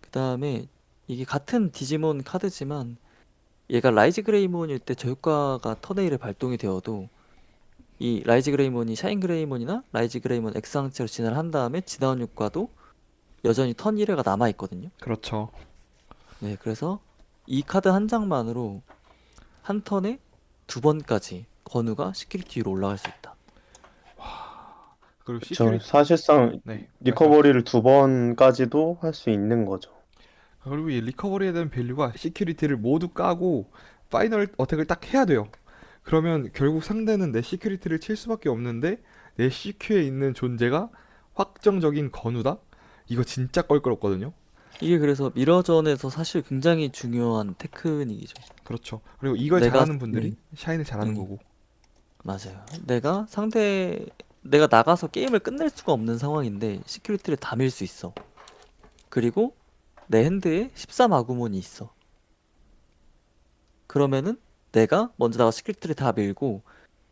그 다음에 이게 같은 디지몬 카드지만 얘가 라이즈 그레이몬일 때 저 효과가 턴 A를 발동이 되어도 이 라이즈 그레이몬이 샤인 그레이몬이나 라이즈 그레이몬 X항체로 진화를 한 다음에 진화원 효과도 여전히 턴 1회가 남아 있거든요. 그렇죠. 네, 그래서 이 카드 한 장만으로 한 턴에 두 번까지 건우가 시큐리티 위로 올라갈 수 있다. 그리고 그쵸. 시큐리티 사실상 네, 말씀하세요. 리커버리를 2번까지도 할 수 있는 거죠. 그리고 이 리커버리에 대한 밸류가 시큐리티를 모두 까고 파이널 어택을 딱 해야 돼요. 그러면 결국 상대는 내 시큐리티를 칠 수밖에 없는데 내 CQ에 있는 존재가 확정적인 건우다? 이거 진짜 껄끄럽거든요. 이게 그래서 미러전에서 사실 굉장히 중요한 테크닉이죠. 그렇죠. 그리고 이걸 내가 잘하는 분들이 샤인을 잘하는 음, 거고. 맞아요. 내가 나가서 게임을 끝낼 수가 없는 상황인데 시큐리티를 다 밀 수 있어. 그리고 내 핸드에 13 아구몬이 있어. 그러면은 내가 먼저 나가 시큐리티를 다 밀고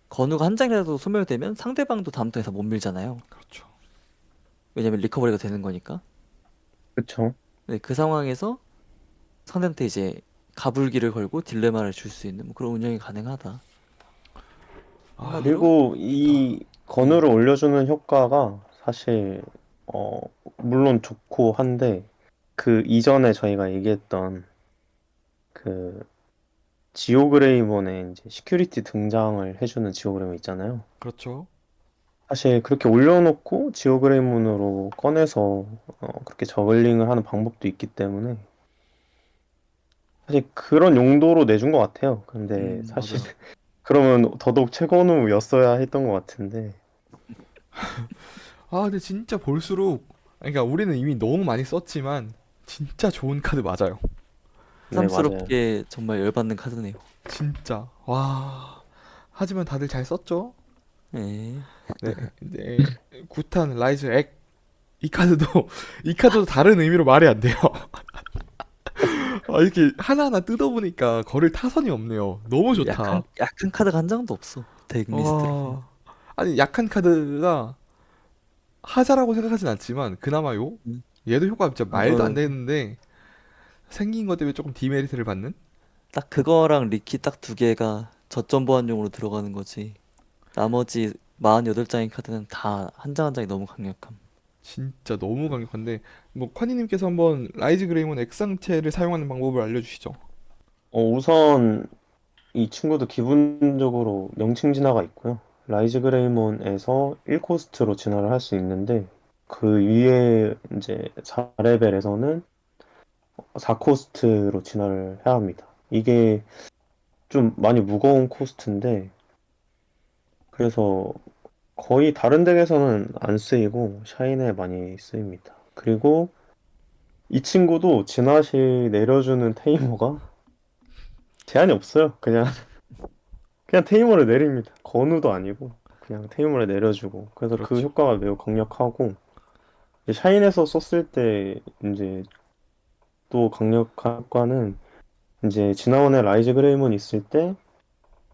건우가 한 장이라도 소멸되면 상대방도 다음 턴에서 못 밀잖아요. 그렇죠. 왜냐면 리커버리가 되는 거니까. 그쵸. 네, 그 상황에서 상대한테 이제 가불기를 걸고 딜레마를 줄 수 있는 뭐 그런 운영이 가능하다. 아, 한마디로 그리고 이 음, 건우를 올려주는 효과가 사실 어 물론 좋고 한데 그 이전에 저희가 얘기했던 그 지오그레이몬의 이제 시큐리티 등장을 해주는 지오그레이몬 있잖아요. 그렇죠. 사실 그렇게 올려놓고 지오그레이몬으로 꺼내서 그렇게 저글링을 하는 방법도 있기 때문에 사실 그런 용도로 내준 것 같아요. 근데 사실 맞아요. 그러면 더더욱 최건우였어야 했던 것 같은데. 아, 근데 진짜 볼수록 그러니까 우리는 이미 너무 많이 썼지만 진짜 좋은 카드 맞아요. 네, 맞아요. 새삼스럽게 정말 열받는 카드네요. 진짜. 와. 하지만 다들 잘 썼죠? 네. 네. 이제 구탄 라이즈 액 이 카드도 이 카드도 다른 의미로 말이 안 돼요. 아, 이렇게 하나하나 뜯어보니까 거를 타선이 없네요. 너무 좋다. 약한 카드가 한 장도 없어. 덱 리스트로. 와. 아니, 약한 카드가 하자라고 생각하진 않지만 그나마 음, 얘도 효과 진짜 말도 안 이거 되는데 생긴 것 때문에 조금 디메리트를 받는? 딱 그거랑 리키 딱 두 개가 저점 보완용으로 들어가는 거지. 나머지 48장의 카드는 다 한 장 한 장이 너무 강력함. 진짜 너무 강력한데 뭐 콰니님께서 한번 라이즈 그레이몬 액상체를 사용하는 방법을 알려주시죠. 우선 이 친구도 기본적으로 명칭 진화가 있고요. 라이즈 그레이몬에서 1코스트로 진화를 할 수 있는데 그 위에 이제 4레벨에서는 4코스트로 진화를 해야 합니다. 이게 좀 많이 무거운 코스트인데 그래서 거의 다른 덱에서는 안 쓰이고 샤인에 많이 쓰입니다. 그리고 이 친구도 진화 시 내려주는 테이머가 제한이 없어요. 그냥 테이머를 내립니다. 건우도 아니고 그냥 테이머를 내려주고 그래서 그 그렇죠. 효과가 매우 강력하고 이제 샤인에서 썼을 때 이제 또 강력한 효과는 이제 진화원에 라이즈 그레이몬 있을 때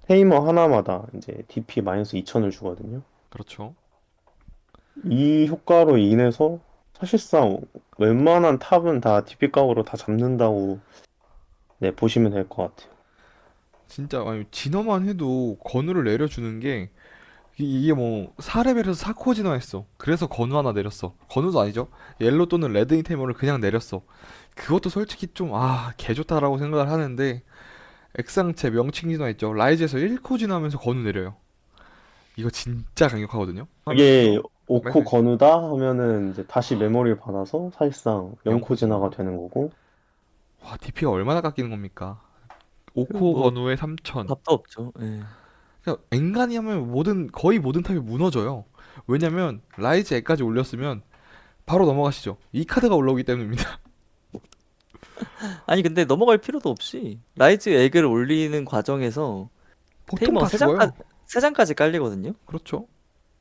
테이머 하나마다 이제 DP 마이너스 2000을 주거든요. 그렇죠. 이 효과로 인해서 사실상 웬만한 탑은 다 DP 값으로 다 잡는다고 네, 보시면 될 것 같아요. 진짜 아니 진화만 해도 건우를 내려주는 게 이게 뭐 4레벨에서 4코 진화했어. 그래서 건우 하나 내렸어. 건우도 아니죠. 옐로 또는 레드 인테머를 그냥 내렸어. 그것도 솔직히 좀 개 좋다라고 생각을 하는데 액상체 명칭 진화 있죠. 라이즈에서 1코 진화하면서 건우 내려요. 이거 진짜 강력하거든요. 이게 하면서 5코 말씀해 주세요. 건우다 하면은 이제 다시 메모리를 받아서 사실상 0코 0코 진화가 진화. 되는 거고. 와, DP가 얼마나 깎이는 겁니까? 그 5코 뭐 건우에 3000. 답도 없죠. 예. 그냥 엔간히 하면 거의 모든 탑이 무너져요. 왜냐면 라이즈 E까지 올렸으면 바로 넘어가시죠. 이 카드가 올라오기 때문입니다. 아니 근데 넘어갈 필요도 없이 라이즈 액을 올리는 과정에서 보통 테이머가 다 죽어요. 세 장까지 깔리거든요. 그렇죠.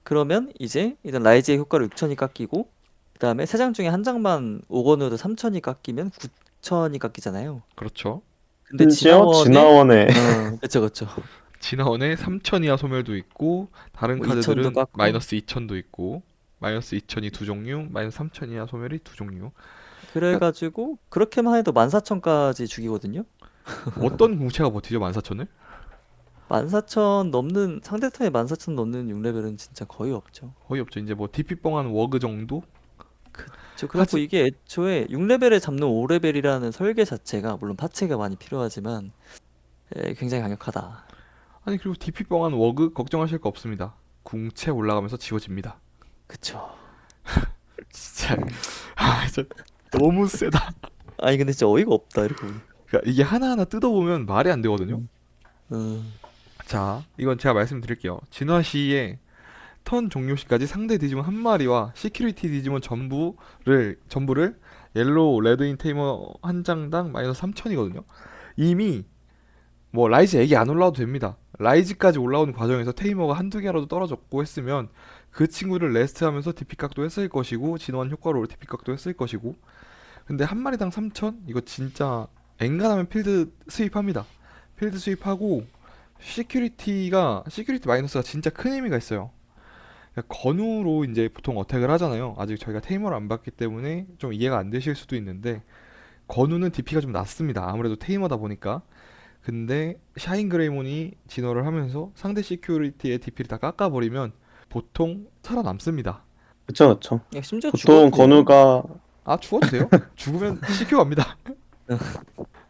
그러면 이제 일단 라이즈의 효과로 6천이 깎이고 그다음에 세 장 중에 한 장만 오건으로 3천이 깎이면 9천이 깎이잖아요. 그렇죠. 근데 심지어 진화원에 진화원에 그쵸 그쵸. 진화원에 3000 이하 소멸도 있고 다른 뭐 2천도 카드들은 깎고 마이너스 2000도 있고 마이너스 2000이 두 종류, 마이너스 3000 이하 소멸이 두 종류. 그러니까 그래가지고 그렇게만 해도 14,000까지 죽이거든요. 어떤 궁체가 버티죠 14,000을? 14,000 넘는 상대편에 14,000 넘는 6레벨은 진짜 거의 없죠. 거의 없죠. 이제 뭐 DP 뻥한 워그 정도? 그래갖고 하지 이게 애초에 6레벨을 잡는 5레벨이라는 설계 자체가 물론 파츠가 많이 필요하지만 굉장히 강력하다. 아니 그리고 DP 뻥한 워그 걱정하실 거 없습니다. 궁체 올라가면서 지워집니다. 그쵸. 진짜 진짜 너무 세다. 아니 근데 진짜 어이가 없다 이렇게 보면. 그러니까 이게 하나하나 뜯어보면 말이 안 되거든요. 음. 음. 자, 이건 제가 말씀드릴게요. 진화 시에 턴 종료 시까지 상대 디지몬 한 마리와 시큐리티 디지몬 전부를 옐로우 레드인 테이머 한 장당 마이너스 3000이거든요. 이미 뭐 라이즈 액이 안 올라와도 됩니다. 라이즈까지 올라오는 과정에서 테이머가 한두 개라도 떨어졌고 했으면 그 친구를 레스트하면서 DP 각도 했을 것이고 진화한 효과로 DP 각도 했을 것이고 근데 한 마리당 3000? 이거 진짜 엔간하면 필드 스윕합니다. 필드 스윕하고 시큐리티 마이너스가 진짜 큰 의미가 있어요. 그러니까 건우로 이제 보통 어택을 하잖아요. 아직 저희가 테이머를 안 봤기 때문에 좀 이해가 안 되실 수도 있는데 건우는 DP가 좀 낮습니다. 아무래도 테이머다 보니까. 근데 샤인 그레이몬이 진화를 하면서 상대 시큐리티의 DP를 다 깎아버리면 보통 살아남습니다. 그쵸 그쵸. 야, 심지어 보통 죽어도 돼요. 건우가 아 죽어도 돼요? 죽으면 시큐 갑니다.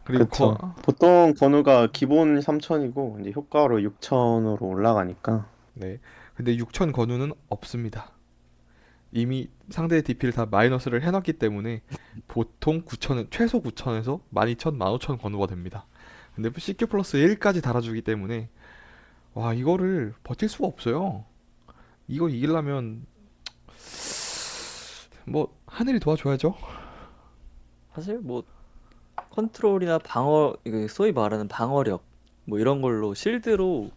그리고 그쵸. 보통 건우가 기본 3천이고 이제 효과로 6천으로 올라가니까. 네. 근데 6000 건우는 없습니다. 이미 상대의 DP를 다 마이너스를 해놨기 때문에 보통 9천은 최소 9천에서 12,000, 15,000 건우가 됩니다. 근데 CQ 플러스 1까지 달아주기 때문에 와 이거를 버틸 수가 없어요. 이거 이기려면 뭐 하늘이 도와줘야죠. 사실 뭐 컨트롤이나 방어 이거 소위 말하는 방어력 뭐 이런 걸로 실드로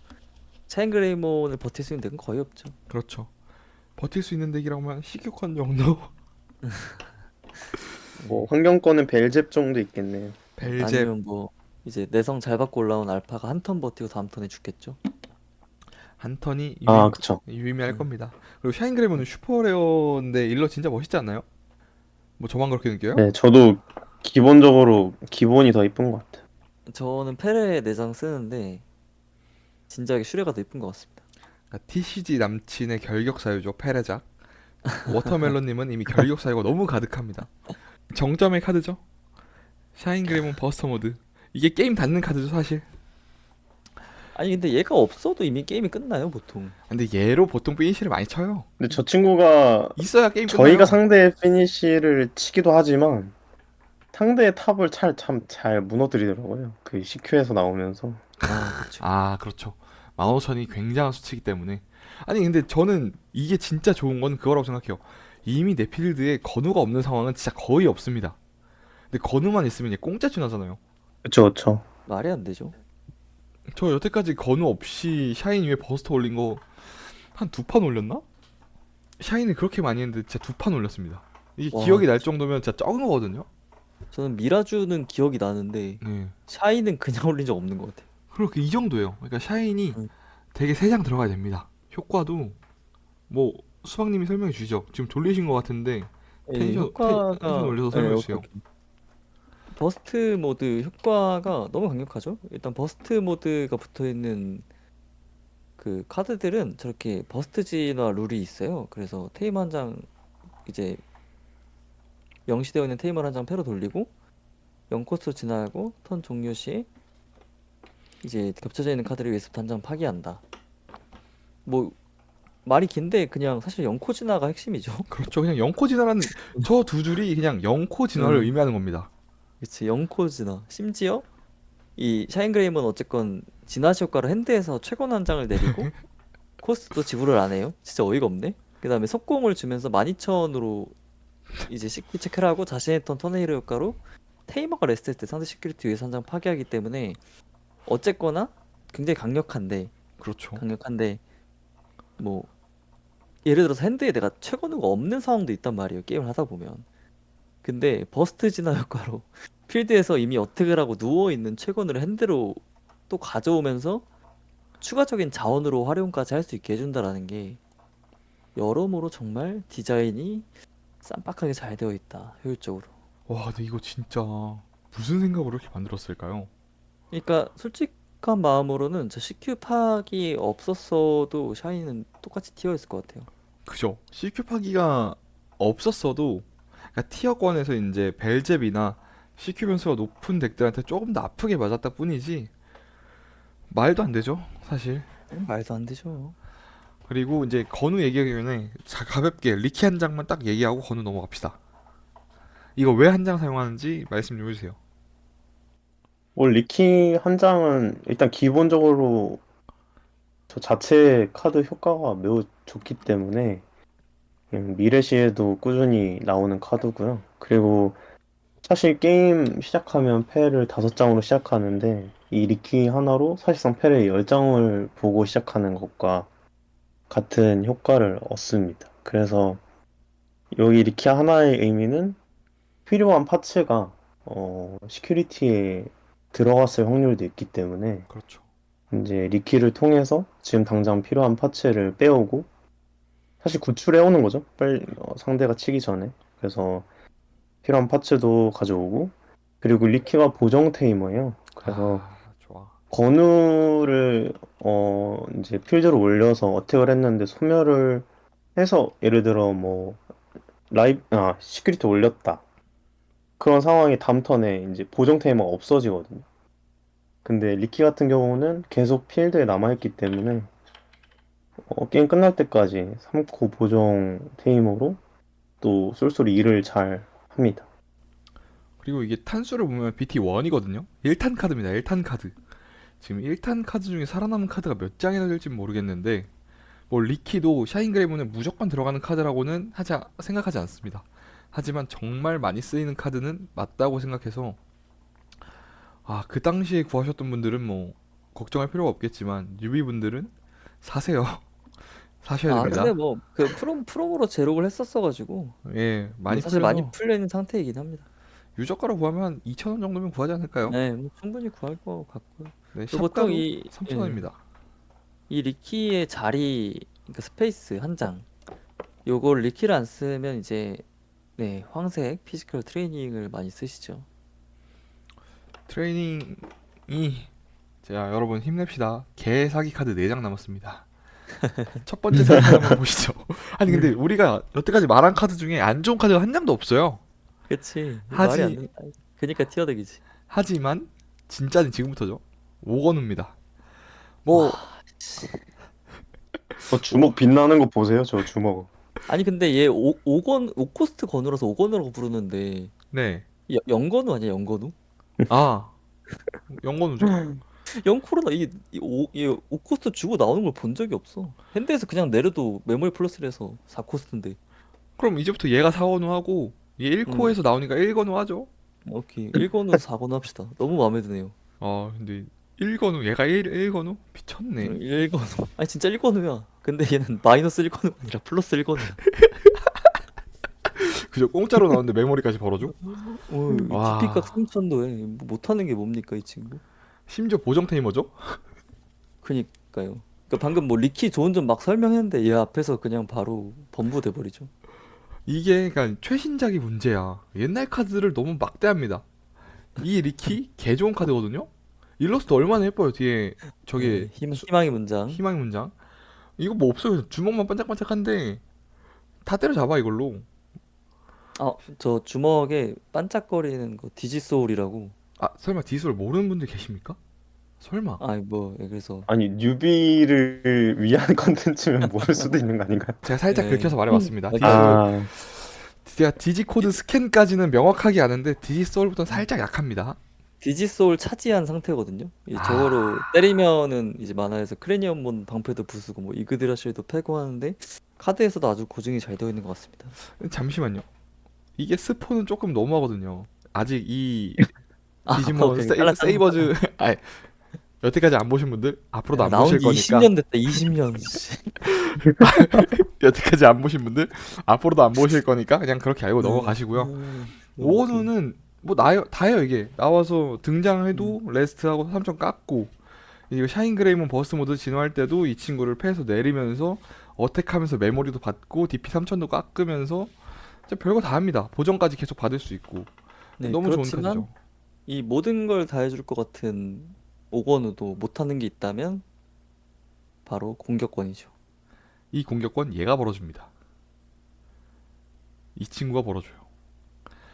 차인그레이몬을 버틸 수 있는 덱은 거의 없죠. 그렇죠. 버틸 수 있는 덱이라면 CQ컨 정도. 뭐 환경권은 벨제프 정도 있겠네요. 벨제 아니면 뭐 이제 내성 잘 받고 올라온 알파가 한 턴 버티고 다음 턴에 죽겠죠. 한 턴이 아 그쵸. 유의미할 음. 겁니다. 그리고 샤인 그레이몬은 슈퍼레어인데 일러 진짜 멋있지 않나요? 뭐 저만 그렇게 느껴요? 네 저도 기본적으로 기본이 더 이쁜 것 같아요. 저는 페레 내장 쓰는데 진작에 슈레가 더 이쁜 것 같습니다. 그러니까 TCG 남친의 결격 사유죠. 페레작. 워터멜론님은 이미 결격 사유가 너무 가득합니다. 정점의 카드죠. 샤인 그레이몬 버스터 모드. 이게 게임 닫는 카드죠 사실. 아니 근데 얘가 없어도 이미 게임이 끝나요 보통. 근데 얘로 보통 피니시를 많이 쳐요. 근데 저 친구가 있어야 게임 저희가 끝나요. 상대의 피니쉬를 치기도 하지만 상대의 탑을 참 잘 무너뜨리더라고요. 그 CQ에서 나오면서. 아 그렇죠. 아 그렇죠. 15,000이 굉장한 수치이기 때문에. 아니 근데 저는 이게 진짜 좋은 건 그거라고 생각해요. 이미 내 필드에 건우가 없는 상황은 진짜 거의 없습니다. 근데 건우만 있으면 얘 공짜 지나잖아요. 그쵸 그쵸. 말이 안 되죠. 저 여태까지 건우 없이 샤인 위에 버스터 올린 거 한 두 판 올렸나? 샤인을 그렇게 많이 했는데 진짜 두 판 올렸습니다. 이게 와, 기억이 날 정도면 진짜 적은 거거든요. 저는 미라주는 기억이 나는데 네. 샤이는 그냥 올린 적 없는 것 같아요. 그렇게 이 정도예요. 그러니까 샤인이 음. 되게 3장 들어가야 됩니다. 효과도 뭐 수박님이 설명해 주시죠. 지금 졸리신 것 같은데 텐션 올려서 설명해 주세요. 버스트 모드 효과가 너무 강력하죠. 일단 버스트 모드가 붙어있는 그 카드들은 저렇게 버스트 진화 룰이 있어요. 그래서 테이머 한 장 이제 명시되어 있는 테이머 한 장 패로 돌리고 0코스로 진화하고 턴 종료 시 이제 겹쳐져 있는 카드를 위해서 한 장 파기한다. 뭐 말이 긴데 그냥 사실 영코 진화가 핵심이죠. 그렇죠. 그냥 영코 진화라는 저 두 줄이 그냥 영코 진화를 응. 의미하는 겁니다. 그치, 영코 진화. 심지어 이 샤인그레임은 어쨌건 진화시 효과로 핸드에서 최고 한 장을 내리고 코스트도 지불을 안 해요. 진짜 어이가 없네. 그다음에 속공을 주면서 12,000으로 이제 시큐 체크를 하고 자신의 턴 히로 효과로 테이머가 레스트할 때 상대 시큐리티 위에서 한 장 파괴하기 때문에 어쨌거나 굉장히 그렇죠. 강력한데 뭐 예를 들어서 핸드에 내가 최건우가 없는 상황도 있단 말이에요. 게임을 하다 보면. 근데 버스트 진화 효과로 필드에서 이미 어택을 하고 누워있는 최건우를 핸드로 또 가져오면서 추가적인 자원으로 활용까지 할 수 있게 해준다라는 게 여러모로 정말 디자인이 쌈박하게 잘 되어 있다. 효율적으로. 와, 근데 이거 진짜 무슨 생각으로 이렇게 만들었을까요? 그러니까 솔직한 마음으로는 저 CQ 팍이 없었어도 샤이는 똑같이 튀어 있을 것 같아요. 그죠? CQ 파기가 없었어도 그러니까 티어권에서 이제 벨제비나 CQ 변수가 높은 덱들한테 조금 더 아프게 맞았다 뿐이지 말도 안 되죠, 사실. 말도 안 되죠. 그리고 이제 건우 얘기하기 전에 가볍게 리키 한 장만 딱 얘기하고 건우 넘어갑시다. 이거 왜 한 장 사용하는지 말씀 좀 해주세요. 리키 한 장은 일단 기본적으로 저 자체 카드 효과가 매우 좋기 때문에 그냥 미래 시에도 꾸준히 나오는 카드고요. 그리고 사실 게임 시작하면 패를 5장으로 시작하는데 이 리키 하나로 사실상 패를 10장을 보고 시작하는 것과 같은 효과를 얻습니다. 그래서 여기 리키 하나의 의미는 필요한 파츠가 시큐리티에 들어갔을 확률도 있기 때문에 그렇죠. 이제 리키를 통해서 지금 당장 필요한 파츠를 빼오고 사실 구출해 오는 거죠. 빨리 상대가 치기 전에. 그래서 필요한 파츠도 가져오고 그리고 리키가 보정 테이머예요. 그래서 아, 좋아. 건우를 이제 필드로 올려서 어택을 했는데 소멸을 해서 예를 들어 뭐 시큐리티 올렸다. 그런 상황이 다음 턴에 이제 보정 테이머가 없어지거든요. 근데 리키 같은 경우는 계속 필드에 남아있기 때문에 게임 끝날 때까지 3코 보정 테이머로 또 쏠쏠히 일을 잘 합니다. 그리고 이게 탄수를 보면 BT1이거든요. 1탄 카드입니다. 1탄 카드. 지금 1탄 카드 중에 살아남은 카드가 몇 장이나 될지 모르겠는데 뭐 리키도 샤인그레이몬에 무조건 들어가는 카드라고는 생각하지 않습니다. 하지만 정말 많이 쓰이는 카드는 맞다고 생각해서 그 당시에 구하셨던 분들은 뭐 걱정할 필요가 없겠지만 뉴비분들은 사세요. 사셔야 아, 근데 됩니다. 뭐 그 프롬으로 제록을 했었어가지고 예, 많이 사실 많이 풀려서 풀려 있는 상태이긴 합니다. 유저가로 구하면 2,000원 정도면 구하지 않을까요? 네, 뭐 충분히 구할 것 같고요. 네, 그리고 보통 샵가도 3,000원입니다. 이 리키의 자리, 그러니까 스페이스 한 장, 요걸 리키를 안 쓰면 이제 네, 황색 피지컬 트레이닝을 많이 쓰시죠. 트레이닝이 자, 여러분 힘냅시다. 개 사기 카드 4장 남았습니다. 첫 번째 사기 카드 한번 보시죠. 아니 근데 우리가 여태까지 말한 카드 중에 안 좋은 카드가 한 장도 없어요. 그치, 말이 안 하지 된다. 그니까 티어덱이지. 하지만 진짜는 지금부터죠. 오건우입니다. 뭐 와, 씨. 주먹 빛나는 거 보세요, 저 주먹. 아니 근데 얘 오건 오코스트 건우라서 오건우라고 부르는데 네. 영건우 아니야 영건우? 아, 영건우죠. 영코로나 이 오코스트 주고 나오는 걸 본 적이 없어. 핸드에서 그냥 내려도 메모리 플러스를 해서 4코스트인데. 그럼 이제부터 얘가 4건우 하고 얘 음, 1코에서 나오니까 1건우 하죠. 오케이. 1건우 4건우 합시다. 너무 마음에 드네요. 근데 1건우 얘가 1건우? 미쳤네. 1건우. 아니 진짜 1건우야. 근데 얘는 마이너스 1건우가 아니라 플러스 1건우야. 그저 공짜로 나오는데 메모리까지 벌어줘? DP값 와, 3천도 해. 뭐 못하는 게 뭡니까 이 친구? 심지어 보정 테이머죠? 그니까요. 그 방금 뭐 리키 좋은 점 막 설명했는데 얘 앞에서 그냥 바로 범부돼 버리죠. 이게 그러니까 최신작이 문제야. 옛날 카드를 너무 막대합니다. 이 리키 개 좋은 카드거든요. 일러스트 얼마나 예뻐요. 뒤에 저게 네, 희망의 문장. 희망의 문장. 이거 뭐 없어요. 주먹만 반짝반짝한데 다 때려잡아 이걸로. 저 주먹에 반짝거리는 거 디지소울이라고. 설마 디스를 모르는 분들 계십니까? 설마. 아니 뭐 예, 그래서 아니, 뉴비를 위한 컨텐츠면 모를 수도 있는 거 아닌가요? 제가 살짝 예. 긁혀서 말해봤습니다. 그러니까 아, 제가 디지코드 스캔까지는 명확하게 아는데 디지소울부터는 살짝 약합니다. 디지소울 차지한 상태거든요. 이제 아. 저거로 때리면은 이제 만화에서 크레니엄몬 방패도 부수고 뭐 이그드라실도 패고 하는데 카드에서도 아주 고증이 잘 되어 있는 것 같습니다. 잠시만요. 이게 스포는 조금 너무하거든요. 아직 이 아, 디지몬 그냥 잘랐잖아. 세이버즈 아 여태까지 안 보신 분들 앞으로도 안 나온 보실 지 거니까 20년 됐다. 20년. 여태까지 안 보신 분들 앞으로도 안 보실 거니까 그냥 그렇게 알고 네. 넘어가시고요. 너무 웃겨. 오거누는 뭐 다예요 이게 나와서 등장해도 레스트하고 3점 깎고 이거 샤인 그레이몬 버스트 모드 진화할 때도 이 친구를 패에서 내리면서 어택하면서 메모리도 받고 DP 3000도 깎으면서 진짜 별거 다 합니다. 보정까지 계속 받을 수 있고 네, 너무 좋은 그렇지만 카드죠. 이 모든 걸 다 해줄 것 같은 오건우도 못하는 게 있다면 바로 공격권이죠. 이 공격권 얘가 벌어줍니다. 이 친구가 벌어줘요.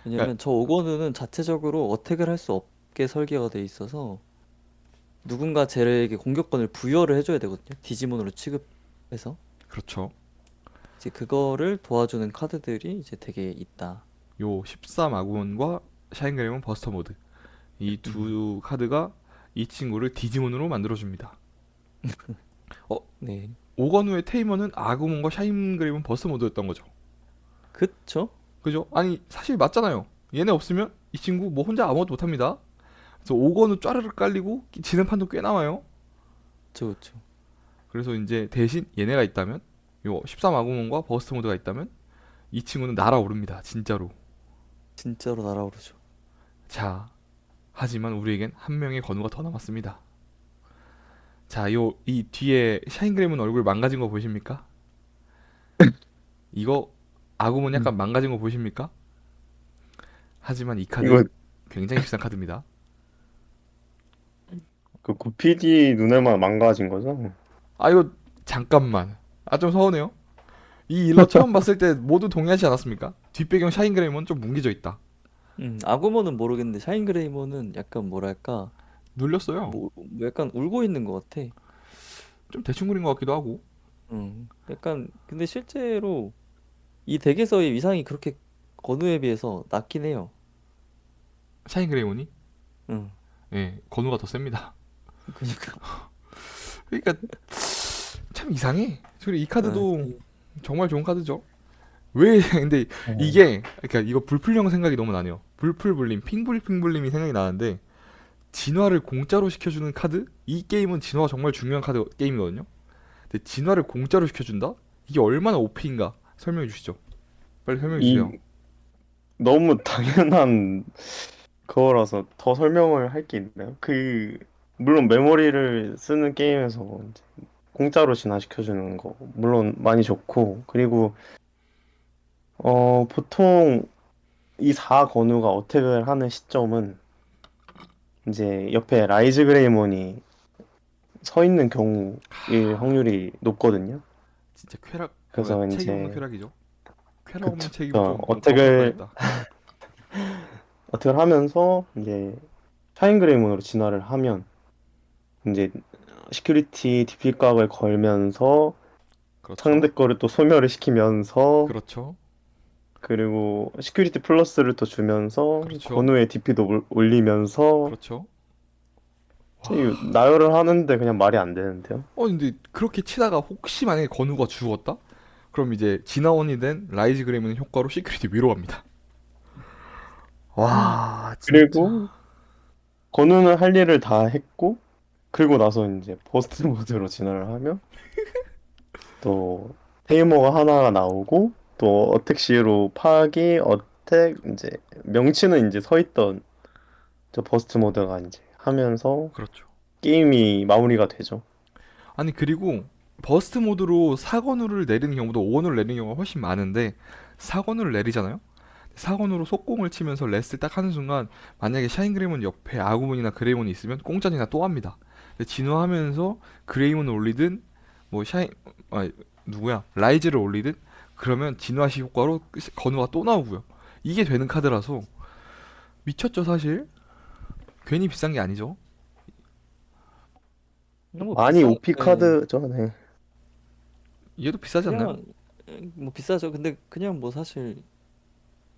왜냐면 저 오건우는 자체적으로 어택을 할 수 없게 설계가 돼 있어서 누군가 쟤에게 공격권을 부여를 해줘야 되거든요. 디지몬으로 취급해서 그렇죠. 이제 그거를 도와주는 카드들이 이제 되게 있다. 요 13 아구몬과 샤인 그레이몬 버스터 모드 이 두 카드가 이 친구를 디지몬으로 만들어줍니다. 네, 오건우의 테이머는 아구몬과 샤인 그레이몬 버스터 모드였던 거죠. 그쵸? 그죠? 아니 사실 맞잖아요. 얘네 없으면 이 친구 뭐 혼자 아무것도 못합니다. 그래서 오건우 쫘르르 깔리고 지는 판도 꽤 나와요. 그쵸. 그래서 이제 대신 얘네가 있다면 요 13 아구몬과 버스트 모드가 있다면 이 친구는 날아오릅니다. 진짜로. 진짜로 날아오르죠. 자, 하지만 우리에겐 한 명의 건우가 더 남았습니다. 자, 이 뒤에 샤인 그레이몬 얼굴 망가진 거 보이십니까? 이거 아구몬 약간 망가진 거 보이십니까? 하지만 이 카드 이거 굉장히 비싼 카드입니다. 그 구피디 눈에만 망가진 거죠? 아 이거 잠깐만. 아 좀 서운해요. 이 일러 처음 봤을 때 모두 동의하지 않았습니까? 뒷배경 샤인 그레이몬 좀 뭉개져 있다. 아구몬은 모르겠는데 샤인그레이몬은 약간 뭐랄까 눌렸어요. 뭐 약간 울고 있는 것 같아. 좀 대충 그린 것 같기도 하고. 약간 근데 실제로 이 덱에서의 위상이 그렇게 건우에 비해서 낮긴 해요. 샤인 그레이몬이 응. 예 건우가 더 셉니다. 그러니까 그러니까 참 이상해. 그리고 이 카드도 정말 좋은 카드죠. 왜 근데 이게 그러니까 이거 불풀령 생각이 너무 나네요. 불풀불림 핑불림이 생각이 나는데 진화를 공짜로 시켜주는 카드? 이 게임은 진화가 정말 중요한 카드 게임이거든요. 근데 진화를 공짜로 시켜준다? 이게 얼마나 OP인가 설명해 주시죠. 빨리 설명해 주세요. 너무 당연한 그거라서 더 설명을 할 게 있나요? 물론 메모리를 쓰는 게임에서 이제 공짜로 진화시켜주는 거 물론 많이 좋고, 그리고 보통 이 4건우가 어택을 하는 시점은 이제 옆에 라이즈 그레이몬이 서 있는 경우일 확률이 높거든요. 진짜 쾌락. 그래서 책임 이제 없는 쾌락이죠. 쾌락 없는 그쵸. 책임 좀 어택을 다 어택을 하면서 이제 샤인 그레이몬으로 진화를 하면 이제 시큐리티 DP 값을 걸면서 그렇죠. 상대 거를 또 소멸을 시키면서, 그렇죠. 그리고 시큐리티 플러스를 또 주면서 그렇죠. 건우의 DP도 올리면서 그렇죠. 이거 나열을 하는데 그냥 말이 안 되는데요. 근데 그렇게 치다가 혹시 만약에 건우가 죽었다? 그럼 이제 진화원이 된 라이즈 그레이몬 효과로 시크릿이 위로 갑니다. 와, 진짜. 그리고 건우는 할 일을 다 했고, 그리고 나서 이제 버스트 모드로 진화를 하면 또 테이머가 하나가 나오고, 또 어택 시로 파기, 어택, 이제 명치는 이제 서 있던 저 버스트 모드가 이제 하면서 그렇죠. 게임이 마무리가 되죠. 아니 그리고 버스트 모드로 4건우를 내리는 경우도 5건우를 내리는 경우가 훨씬 많은데 4건우를 내리잖아요? 4건우로 속공을 치면서 레스를 딱 하는 순간 만약에 샤인 그레이몬 옆에 아구몬이나 그레이몬이 있으면 공짜니나 또 합니다. 근데 진화하면서 그레이몬을 올리든 뭐 누구야 라이즈를 올리든 그러면 진화시 효과로 건우가 또 나오고요. 이게 되는 카드라서 미쳤죠 사실. 괜히 비싼 게 아니죠. 뭐 많이 비싸, OP 예, 카드죠. 네. 얘도 비싸지 않나요? 그냥 뭐 비싸죠. 근데 그냥 뭐 사실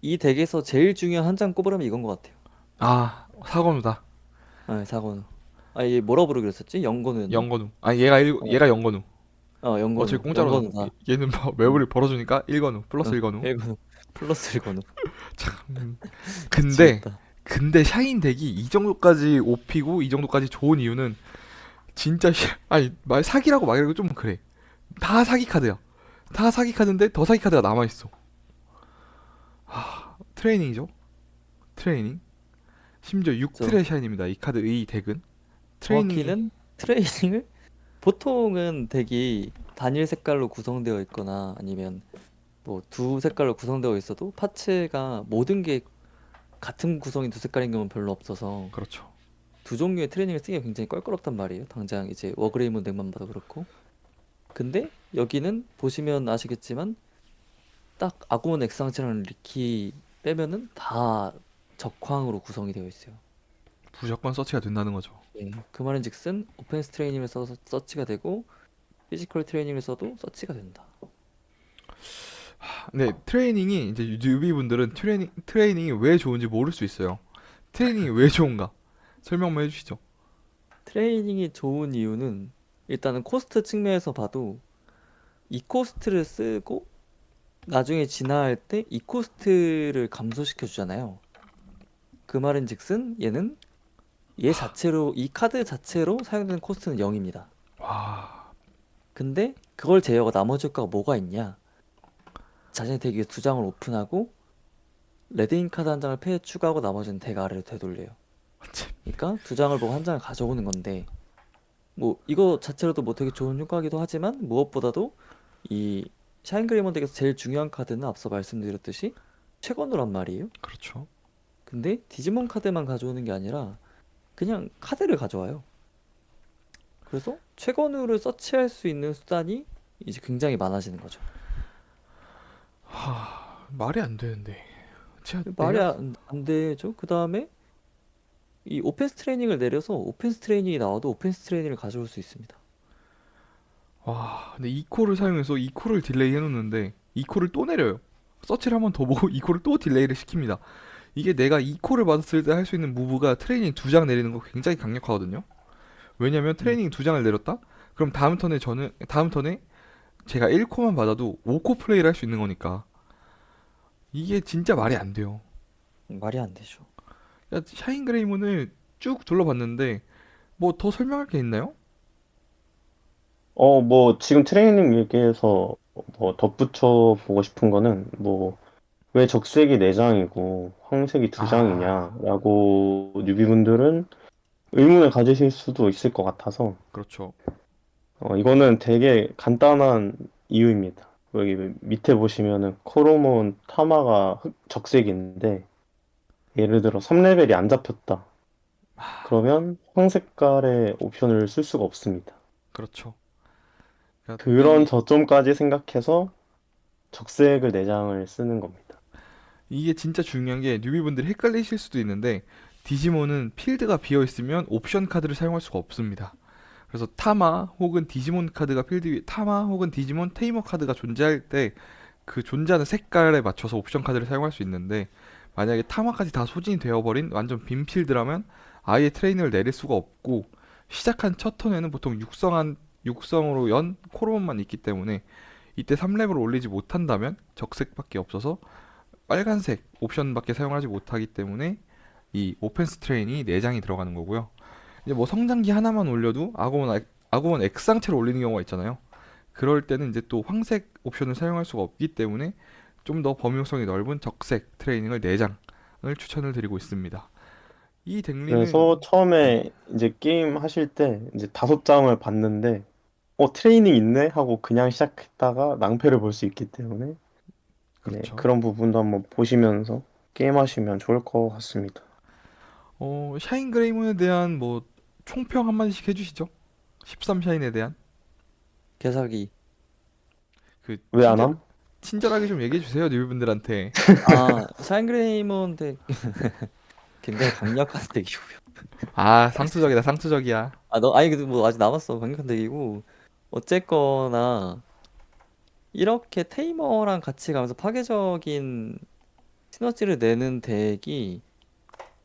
이 덱에서 제일 중요한 한 장 꼽으라면 이건 것 같아요. 아, 사건우다. 아, 사고는. 아, 얘 뭐라 부르기로 했었지? 영건우였나? 영건우. 아, 얘가 영건우. 어차피 영건우. 공짜로 영건우다. 얘는 뭐 음, 매물을 벌어주니까 1건우 플러스 응, 1건우. 1건우. 플러스 1건우. 참. 근데 미치겠다. 근데 샤인 덱이 이 정도까지 오피고 이 정도까지 좋은 이유는 진짜 아니 말 사기라고 말하기도 좀 그래. 다 사기 카드야. 다 사기 카드인데 더 사기 카드가 남아 있어. 트레이닝이죠. 트레이닝. 심지어 저 6트레 샤인입니다. 이 카드 이 덱은 트레이닝이 정확히는 트레이닝을 보통은 덱이 단일 색깔로 구성되어 있거나 아니면 뭐 두 색깔로 구성되어 있어도 파츠가 모든 게 같은 구성인 두 색깔인 경우는 별로 없어서 그렇죠. 두 종류의 트레이닝을 쓰기가 굉장히 껄끄럽단 말이에요. 당장 이제 워그레이몬 덱만 봐도 그렇고. 근데 여기는 보시면 아시겠지만 딱 아구몬 엑상체랑 리키 빼면은 다 적황으로 구성이 되어 있어요. 무조건 서치가 된다는 거죠. 예, 그 말인즉슨 오펜스 트레이닝을 써서 서치가 되고 피지컬 트레이닝을 써도 서치가 된다. 근데 트레이닝이 이제 뉴비 분들은 트레이닝이 왜 좋은지 모를 수 있어요. 트레이닝이 왜 좋은가? 설명만 해주시죠. 트레이닝이 좋은 이유는 일단은 코스트 측면에서 봐도 이 코스트를 쓰고 나중에 진화할 때 이 코스트를 감소시켜 주잖아요. 그 말인즉슨 얘는 얘 자체로 이 카드 자체로 사용되는 코스트는 0입니다. 와, 근데 그걸 제외하고 나머지 효과가 뭐가 있냐? 자신의 덱 위에 두 장을 오픈하고 레드인 카드 한 장을 패에 추가하고 나머지는 덱 아래로 되돌려요. 그러니까 두 장을 보고 한 장을 가져오는 건데 뭐 이거 자체로도 뭐 되게 좋은 효과이기도 하지만 무엇보다도 이 샤인그리먼 덱에서 제일 중요한 카드는 앞서 말씀드렸듯이 최건우란 말이에요. 그렇죠. 근데 디지몬 카드만 가져오는 게 아니라 그냥 카드를 가져와요. 그래서 최건우를 서치할 수 있는 수단이 이제 굉장히 많아지는 거죠. 말이 안 되는데. 제가 말이 내가 안 되죠. 그 다음에 이 오펜스 트레이닝을 내려서 오펜스 트레이닝이 나와도 오펜스 트레이닝을 가져올 수 있습니다. 와, 근데 이코를 사용해서 이코를 딜레이 해놓는데 이코를 또 내려요. 서치를 한 번 더 보고 이코를 또 딜레이를 시킵니다. 이게 내가 이코를 받았을 때 할 수 있는 무브가 트레이닝 두 장 내리는 거 굉장히 강력하거든요. 왜냐면 음, 트레이닝 두 장을 내렸다? 그럼 다음 턴에 제가 1코만 받아도 5코 플레이를 할 수 있는 거니까 이게 진짜 말이 안 돼요. 말이 안 되죠. 야, 샤인 그레이문을 쭉 둘러봤는데 뭐 더 설명할 게 있나요? 뭐 지금 트레이닝 얘기해서 뭐 덧붙여 보고 싶은 거는 뭐 왜 적색이 4장이고 황색이 아, 2장이냐라고 뉴비분들은 의문을 가지실 수도 있을 것 같아서 그렇죠. 이거는 되게 간단한 이유입니다. 여기 밑에 보시면은 코로몬 타마가 적색인데 예를 들어 3레벨이 안 잡혔다. 그러면 황색깔의 옵션을 쓸 수가 없습니다. 그렇죠. 그러니까 그런 저점까지 생각해서 적색을 4장을 쓰는 겁니다. 이게 진짜 중요한 게 뉴비분들이 헷갈리실 수도 있는데 디지몬은 필드가 비어 있으면 옵션 카드를 사용할 수가 없습니다. 그래서 타마 혹은 디지몬 카드가 필드 위에 타마 혹은 디지몬 테이머 카드가 존재할 때 그 존재하는 색깔에 맞춰서 옵션 카드를 사용할 수 있는데 만약에 타마까지 다 소진이 되어버린 완전 빈 필드라면 아예 트레이너를 내릴 수가 없고 시작한 첫 턴에는 보통 육성으로 연 코로몬만 있기 때문에 이때 3렙을 올리지 못한다면 적색밖에 없어서 빨간색 옵션밖에 사용하지 못하기 때문에 이 오펜스 트레인이 4장이 들어가는 거고요. 이제 뭐 성장기 하나만 올려도 아구몬 액상체로 올리는 경우가 있잖아요. 그럴 때는 이제 또 황색 옵션을 사용할 수가 없기 때문에 좀 더 범용성이 넓은 적색 트레이닝을 4장을 추천을 드리고 있습니다. 이 덱리는 그래서 처음에 이제 게임 하실 때 이제 5장을 봤는데 트레이닝 있네 하고 그냥 시작했다가 낭패를 볼 수 있기 때문에 네, 그렇죠. 그런 부분도 한번 보시면서 게임하시면 좋을 것 같습니다. 샤인 그레이몬에 대한 뭐 총평 한마디씩 해주시죠. 13 샤인에 대한 개사기. 그 왜 안 함? 친절하게 좀 얘기해 주세요, 뉴비분들한테. 아, 샤인그레이몬 덱 굉장히 강력한 덱이고요. 아, 상투적이다, 상투적이야. 너 아니 근데 뭐 아직 남았어. 강력한 덱이고 어쨌거나 이렇게 테이머랑 같이 가면서 파괴적인 시너지를 내는 덱이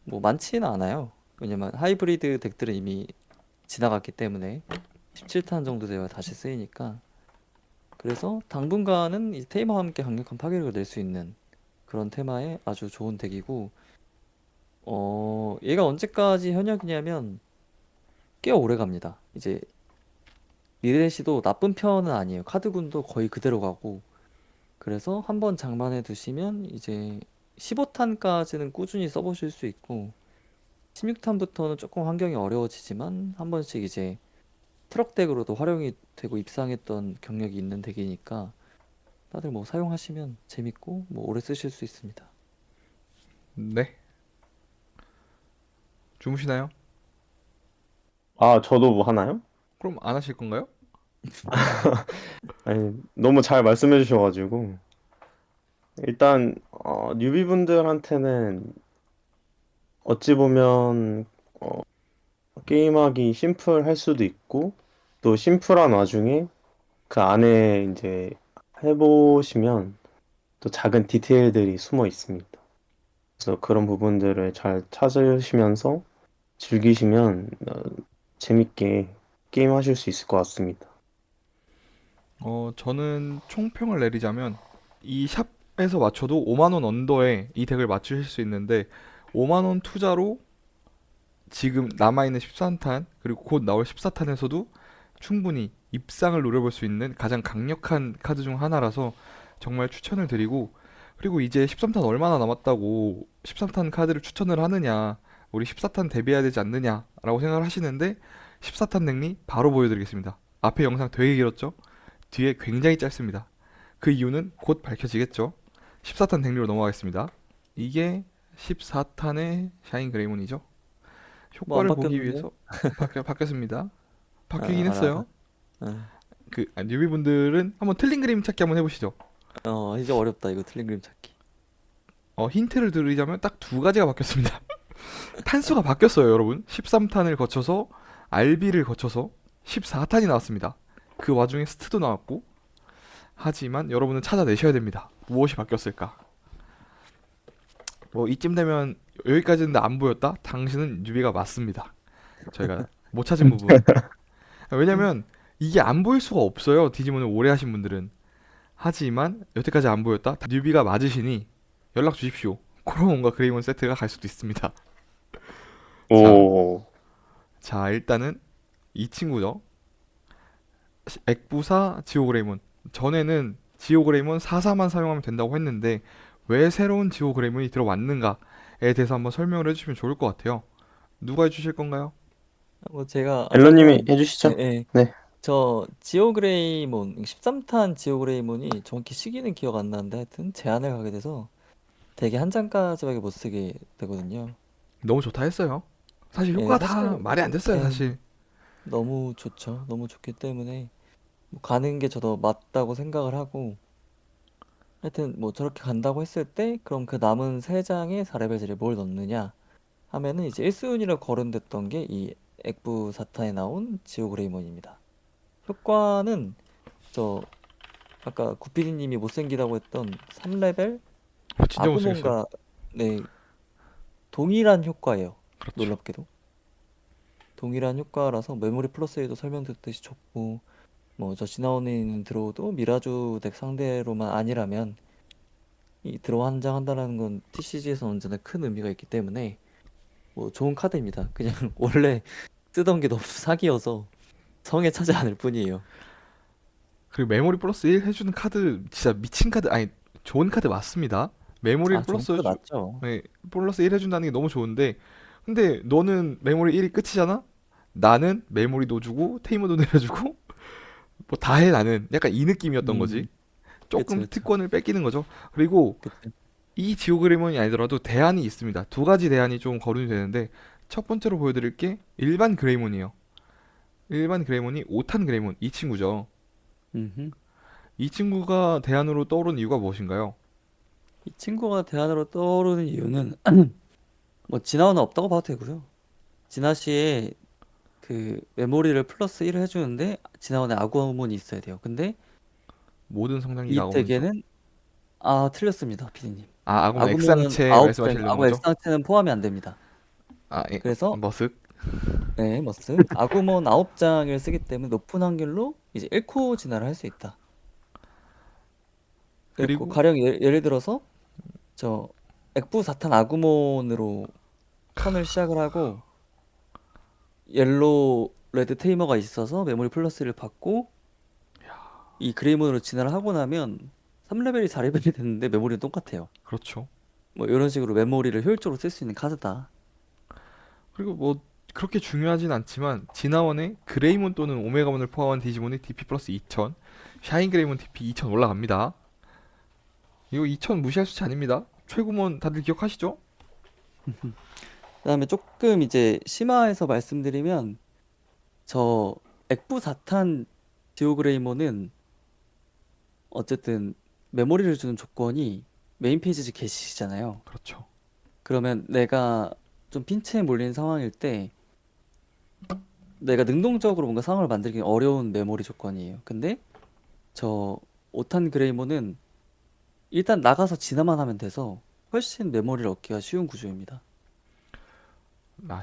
뭐 많지는 않아요. 왜냐면 하이브리드 덱들은 이미 지나갔기 때문에 17탄 정도 되어야 다시 쓰이니까. 그래서 당분간은 이 테이머와 함께 강력한 파괴력을 낼 수 있는 그런 테마의 아주 좋은 덱이고, 얘가 언제까지 현역이냐면 꽤 오래 갑니다. 이제 리레시도 나쁜 편은 아니에요. 카드군도 거의 그대로 가고. 그래서 한번 장만해 두시면 이제 15탄까지는 꾸준히 써보실 수 있고, 16탄부터는 조금 환경이 어려워지지만 한 번씩 이제 트럭 덱으로도 활용이 되고 입상했던 경력이 있는 덱이니까 다들 뭐 사용하시면 재밌고 뭐 오래 쓰실 수 있습니다. 네. 주무시나요? 아, 저도 뭐 하나요? 그럼 안 하실 건가요? 아니, 너무 잘 말씀해 주셔가지고. 일단, 뉴비분들한테는 어찌 보면, 게임하기 심플할 수도 있고, 또 심플한 와중에 그 안에 이제 해보시면 또 작은 디테일들이 숨어 있습니다. 그래서 그런 부분들을 잘 찾으시면서 즐기시면 재밌게 게임하실 수 있을 것 같습니다. 저는 총평을 내리자면 이 샵에서 맞춰도 5만 원 언더에 이 덱을 맞추실 수 있는데 5만 원 투자로 지금 남아있는 13탄 그리고 곧 나올 14탄에서도 충분히 입상을 노려볼 수 있는 가장 강력한 카드 중 하나라서 정말 추천을 드리고, 그리고 이제 13탄 얼마나 남았다고 13탄 카드를 추천을 하느냐, 우리 14탄 대비해야 되지 않느냐라고 생각을 하시는데 14탄 덱리 바로 보여드리겠습니다. 앞에 영상 되게 길었죠? 뒤에 굉장히 짧습니다. 그 이유는 곧 밝혀지겠죠? 14탄 덱리로 넘어가겠습니다. 이게 14탄의 샤인 그레이몬이죠. 뭐 안 효과를 보기 바뀌었는데요? 위해서 바뀌었습니다. 바뀌긴 알아. 했어요. 아, 뉴비분들은 한번 틀린 그림 찾기 한번 해보시죠. 이제 어렵다 이거 틀린 그림 찾기. 힌트를 드리자면 딱 두 가지가 바뀌었습니다. 탄수가 바뀌었어요, 여러분. 13탄을 거쳐서 RB를 거쳐서 14탄이 나왔습니다. 그 와중에 스트도 나왔고, 하지만 여러분은 찾아내셔야 됩니다. 무엇이 바뀌었을까? 뭐 이쯤 되면 여기까지는 안 보였다? 당신은 뉴비가 맞습니다. 저희가 못 찾은 부분. 왜냐면 이게 안 보일 수가 없어요. 디지몬을 오래 하신 분들은. 하지만 여태까지 안 보였다? 뉴비가 맞으시니 연락 주십시오. 코로몬과 그레이몬 세트가 갈 수도 있습니다. 자, 오, 자 일단은 이 친구죠. 액부사 지오그레이몬. 전에는 지오그레이몬 4사만 사용하면 된다고 했는데 왜 새로운 지오그레이몬이 들어왔는가에 대해서 한번 설명을 해주시면 좋을 것 같아요. 누가 해주실 건가요? 뭐 제가 앨런님이 잠깐 예, 해주시죠. 예. 네. 저 지오그레이몬 13탄 지오그레이몬이 정확히 시기는 기억 안 나는데 하여튼 제한을 가게 돼서 되게 한 장까지밖에 못 쓰게 되거든요. 너무 좋다 했어요. 사실 예, 효과가 다 사실 말이 안 됐어요, 예, 사실. 너무 좋죠. 너무 좋기 때문에 뭐 가는 게 저도 맞다고 생각을 하고, 하여튼 뭐 저렇게 간다고 했을 때 그럼 그 남은 세 장의 4레벨들에 뭘 넣느냐 하면은 이제 1순위로 거론됐던 게 이 액부 사탄에 나온 지오그레이몬입니다. 효과는 저 아까 구피디님이 못생기다고 했던 3레벨 진짜 못생겼어요. 아구몬과 네 동일한 효과예요. 그렇죠. 놀랍게도 동일한 효과라서 메모리 플러스에도 설명드렸듯이 좋고, 뭐 저 지나오는 드로우도 미라주 덱 상대로만 아니라면 이 드로우 한 장 한다는 건 TCG에서 언제나 큰 의미가 있기 때문에 뭐 좋은 카드입니다. 그냥 원래 쓰던 게 너무 사기여서 성에 차지 않을 뿐이에요. 그리고 메모리 플러스 1 해주는 카드 진짜 미친 카드, 아니 좋은 카드 맞습니다. 메모리 좋은 플러스 카드 맞죠. 네, 플러스 1 해준다는 게 너무 좋은데, 근데 너는 메모리 1이 끝이잖아? 나는 메모리도 주고 테이머도 내려주고 뭐 다 해 나는, 약간 이 느낌이었던 거지. 음, 그쵸, 조금 그쵸, 특권을 뺏기는 거죠. 그리고 그쵸. 이 지오그래몬이 아니더라도 대안이 있습니다. 두 가지 대안이 좀 거론이 되는데 첫 번째로 보여드릴 게 일반 그레이몬이에요. 일반 그레이몬이 5탄 그레이몬, 이 친구죠. 음흠. 이 친구가 대안으로 떠오른 이유가 무엇인가요? 이 친구가 대안으로 떠오르는 이유는 뭐 진화는 없다고 봐도 되고요. 진화 시에 그 그 메모리를 플러스 1을 해주는데 진화원에 아구아몬이 있어야 돼요. 근데 모든 성장기가 이 아구몬이죠? 덱에는 틀렸습니다, 피디님. 아, 아구몬 아구몬은 액상체 아홉 장, 말씀하시려는 아구 거죠? 엑스상체는 포함이 안 됩니다. 아, 예, 그래서 머쓱. 네, 머스 아구몬 9장을 쓰기 때문에 높은 확률로 이제 1코 진화를 할 수 있다. 그리고 그리고 가령 예를 들어서 저 액부 사탄 아구몬으로 턴을 시작을 하고 옐로우 레드 테이머가 있어서 메모리 플러스를 받고 이 그레이몬으로 진화를 하고 나면 3레벨이 4레벨이 됐는데 메모리는 똑같아요. 그렇죠. 뭐 이런 식으로 메모리를 효율적으로 쓸 수 있는 카드다. 그리고 뭐 그렇게 중요하진 않지만 진화원에 그레이몬 또는 오메가몬을 포함한 디지몬의 DP 플러스 2000, 샤인 그레이몬 DP 2000 올라갑니다. 이거 2000 무시할 수치 아닙니다. 최고몬 다들 기억하시죠? 그다음에 조금 이제 심화해서 말씀드리면 저 액부 사탄 디오그레이몬은 어쨌든 메모리를 주는 조건이 메인 페이지 게시잖아요. 그렇죠. 그러면 내가 좀 핀체에 몰린 상황일 때 내가 능동적으로 뭔가 상황을 만들기 어려운 메모리 조건이에요. 근데 저 오탄 그레이몬은 일단 나가서 진화만 하면 돼서 훨씬 메모리를 얻기가 쉬운 구조입니다.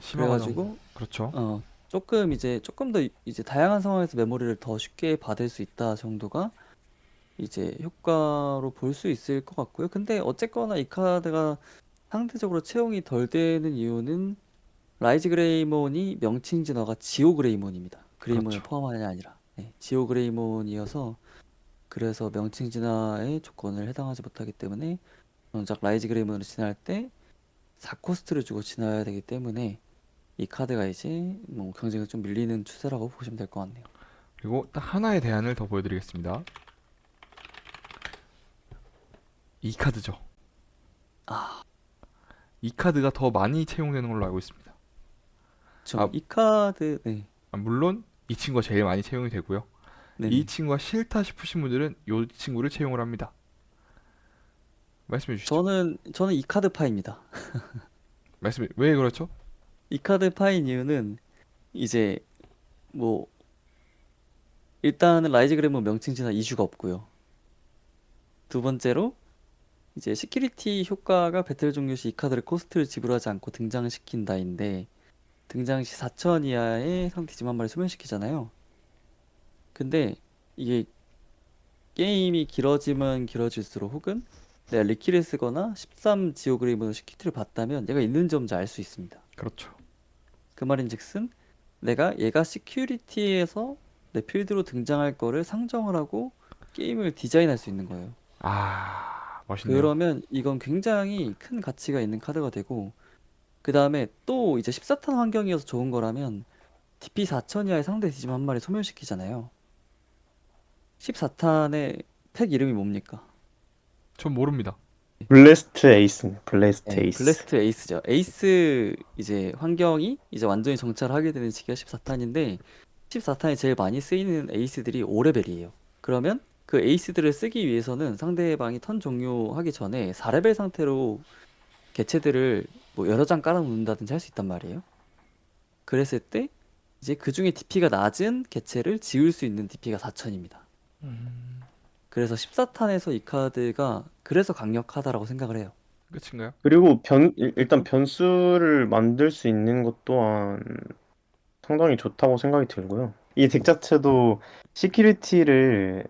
심화가 그래가지고 그렇죠. 조금 이제 조금 더 이제 다양한 상황에서 메모리를 더 쉽게 받을 수 있다 정도가 이제 효과로 볼 수 있을 것 같고요. 근데 어쨌거나 이 카드가 상대적으로 채용이 덜 되는 이유는 라이즈 그레이몬이 명칭 진화가 지오 그레이몬입니다. 그레이몬을 그렇죠. 포함하는 게 아니라 지오 그레이몬이어서 그래서 명칭 진화의 조건을 해당하지 못하기 때문에 정작 라이즈 그레이몬으로 진화할 때 4코스트를 주고 진화해야 되기 때문에 이 카드가 이제 뭐 경쟁에 좀 밀리는 추세라고 보시면 될 것 같네요. 그리고 딱 하나의 대안을 더 보여드리겠습니다. 이 카드죠. 이 카드가 더 많이 채용되는 걸로 알고 있습니다. 아, 이 카드 물론 이 친구가 제일 많이 채용이 되고요. 이 네네. 친구가 싫다 싶으신 분들은 이 친구를 채용을 합니다. 말씀해 주시죠. 저는 이 카드 파입니다. 왜 그렇죠? 이 카드 파인 이유는 이제 뭐 일단은 라이즈 그레이몬 명칭 진화 이슈가 없고요. 두 번째로 이제 시큐리티 효과가 배틀 종료 시 이 카드를 코스트를 지불하지 않고 등장시킨다인데 등장 시 4,000 이하의 상대 팀 한 마리 소멸시키잖아요. 근데 이게 게임이 길어지면 길어질수록 혹은 내가 리키를 쓰거나 13 지오그레이브로 시큐리티를 봤다면 얘가 있는지 없는지 알 수 있습니다. 그렇죠. 그 말인즉슨 내가 얘가 시큐리티에서 내 필드로 등장할 거를 상정을 하고 게임을 디자인할 수 있는 거예요. 멋있네요. 그러면 이건 굉장히 큰 가치가 있는 카드가 되고 그 다음에 또 이제 14탄 환경이어서 좋은 거라면 DP 4,000 이하의 상대 디지몬 한 마리 소멸시키잖아요. 14탄의 팩 이름이 뭡니까? 전 모릅니다. 블레스트 에이스, 블레스트 네, 에이스. 블래스트 에이스죠. 에이스 이제 환경이 이제 완전히 정찰하게 되는 시기가 14탄인데 14탄이 제일 많이 쓰이는 에이스들이 5레벨이에요. 그러면 그 에이스들을 쓰기 위해서는 상대방이 턴 종료하기 전에 4레벨 상태로 개체들을 뭐 여러 장 깔아놓는다든지 할 수 있단 말이에요. 그랬을 때 이제 그 중에 DP가 낮은 개체를 지울 수 있는 DP가 4,000입니다. 그래서 14탄에서 이 카드가 그래서 강력하다라고 생각을 해요. 끝인가요? 그리고 일단 변수를 만들 수 있는 것 또한 상당히 좋다고 생각이 들고요. 이 덱 자체도 시큐리티를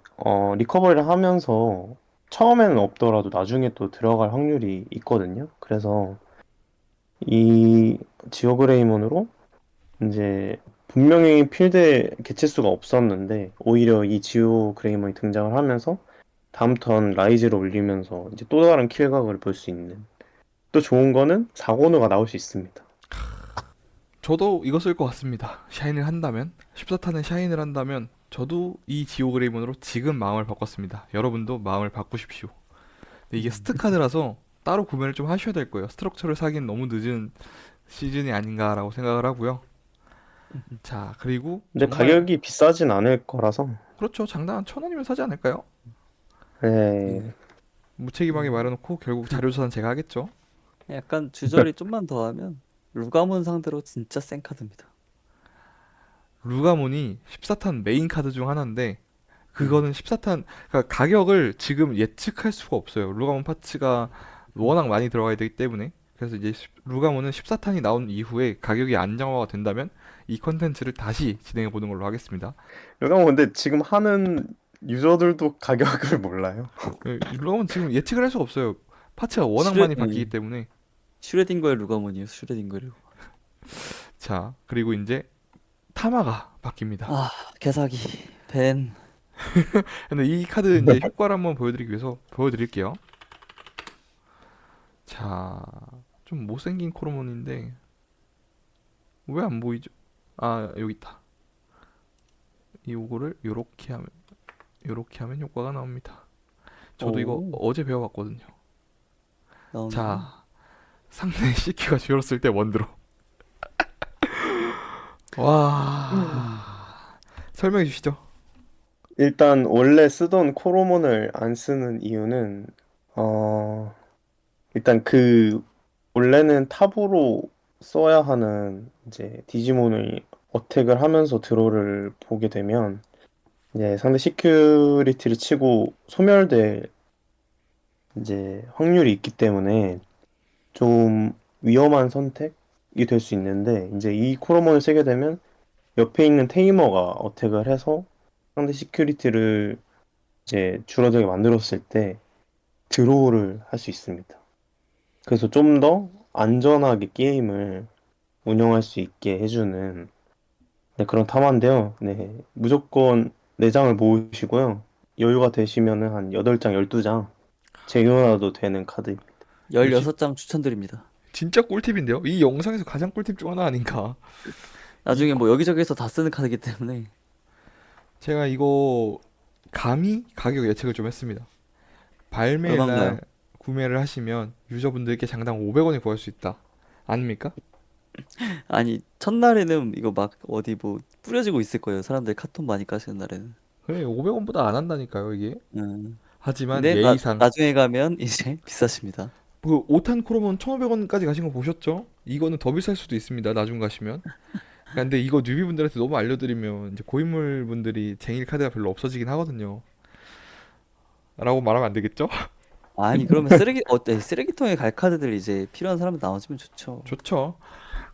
리커버리를 하면서 처음에는 없더라도 나중에 또 들어갈 확률이 있거든요. 그래서 이 지오그레이몬으로 이제 분명히 필드에 개체수가 없었는데 오히려 이 지오그레이몬이 등장을 하면서 다음 턴 라이즈를 올리면서 이제 또 다른 킬각을 볼 수 있는 또 좋은 거는 4권우가 나올 수 있습니다. 저도 이거 쓸 것 같습니다. 샤인을 한다면 14탄에 샤인을 한다면 저도 이 지오그레이몬으로 지금 마음을 바꿨습니다. 여러분도 마음을 바꾸십시오. 근데 이게 스트 카드라서 따로 구매를 좀 하셔야 될 거예요. 스트럭처를 사기엔 너무 늦은 시즌이 아닌가라고 생각을 하고요. 자, 그리고 근데 정말 가격이 비싸진 않을 거라서 그렇죠. 장당 한 1,000원이면 사지 않을까요? 네. 무책임하게 말해놓고 결국 자료조사는 제가 하겠죠. 약간 주저리 좀만 더 하면 루가몬 상대로 진짜 센 카드입니다. 루가몬이 14탄 메인 카드 중 하나인데 그거는 14탄 그러니까 가격을 지금 예측할 수가 없어요. 루가몬 파츠가 워낙 많이 들어가야 되기 때문에. 그래서 이제 루가몬은 14탄이 나온 이후에 가격이 안정화가 된다면 이 컨텐츠를 다시 진행해 보는 걸로 하겠습니다. 이거 근데 지금 하는 유저들도 가격을 몰라요. 루가몬 지금 예측을 할 수가 없어요. 파츠가 워낙 많이 바뀌기 때문에. 슈레딩거의 루가몬이요. 슈레딩거의 루가몬. 자, 그리고 이제 타마가 바뀝니다. 아, 개사기. 벤. 근데 이 카드 이제 효과를 한번 보여드리기 위해서 보여드릴게요. 자, 좀 못생긴 코로몬인데 왜 안 보이죠? 아, 여기 있다. 요거를 요렇게 하면 효과가 나옵니다. 저도 이거 오. 어제 배워봤거든요. 나오네. 자, 상대 CQ가 줄었을 때 원드로. 와, 설명해 주시죠. 일단 원래 쓰던 코로몬을 안 쓰는 이유는 일단 그 원래는 탑으로 써야 하는 이제 디지몬을 어택을 하면서 드로우를 보게 되면 이제 상대 시큐리티를 치고 소멸될 이제 확률이 있기 때문에 좀 위험한 선택이 될 수 있는데 이제 이 코로몬을 쓰게 되면 옆에 있는 테이머가 어택을 해서 상대 시큐리티를 이제 줄어들게 만들었을 때 드로우를 할 수 있습니다. 그래서 좀 더 안전하게 게임을 운영할 수 있게 해주는 네, 그런 탐한데요. 네, 무조건 4장을 모으시고요. 여유가 되시면은 한 8장, 12장 쟁여놔도 되는 카드입니다. 16장 추천드립니다. 진짜 꿀팁인데요. 이 영상에서 가장 꿀팁 중 하나 아닌가. 나중에 뭐 여기저기서 다 쓰는 카드이기 때문에. 제가 이거 감히 가격 예측을 좀 했습니다. 발매일 날 얼마인가요? 구매를 하시면 유저분들께 장당 500원에 구할 수 있다. 아닙니까? 아니, 첫날에는 이거 막 어디 뭐 뿌려지고 있을 거예요. 사람들 카톡 많이 까시는 날에는. 그래, 500원보다 안 한다니까요, 이게. 음. 하지만 근데 예의상 나중에 가면 이제 비싸십니다. 그 5탄 크롬은 1,500원까지 가신 거 보셨죠? 이거는 더 비쌀 수도 있습니다. 나중 가시면. 근데 이거 뉴비분들한테 너무 알려드리면 이제 고인물 분들이 쟁일 카드가 별로 없어지긴 하거든요. 라고 말하면 안 되겠죠? 아니, 그러면 쓰레기통에 갈 카드들 이제 필요한 사람 나와주면 좋죠. 좋죠.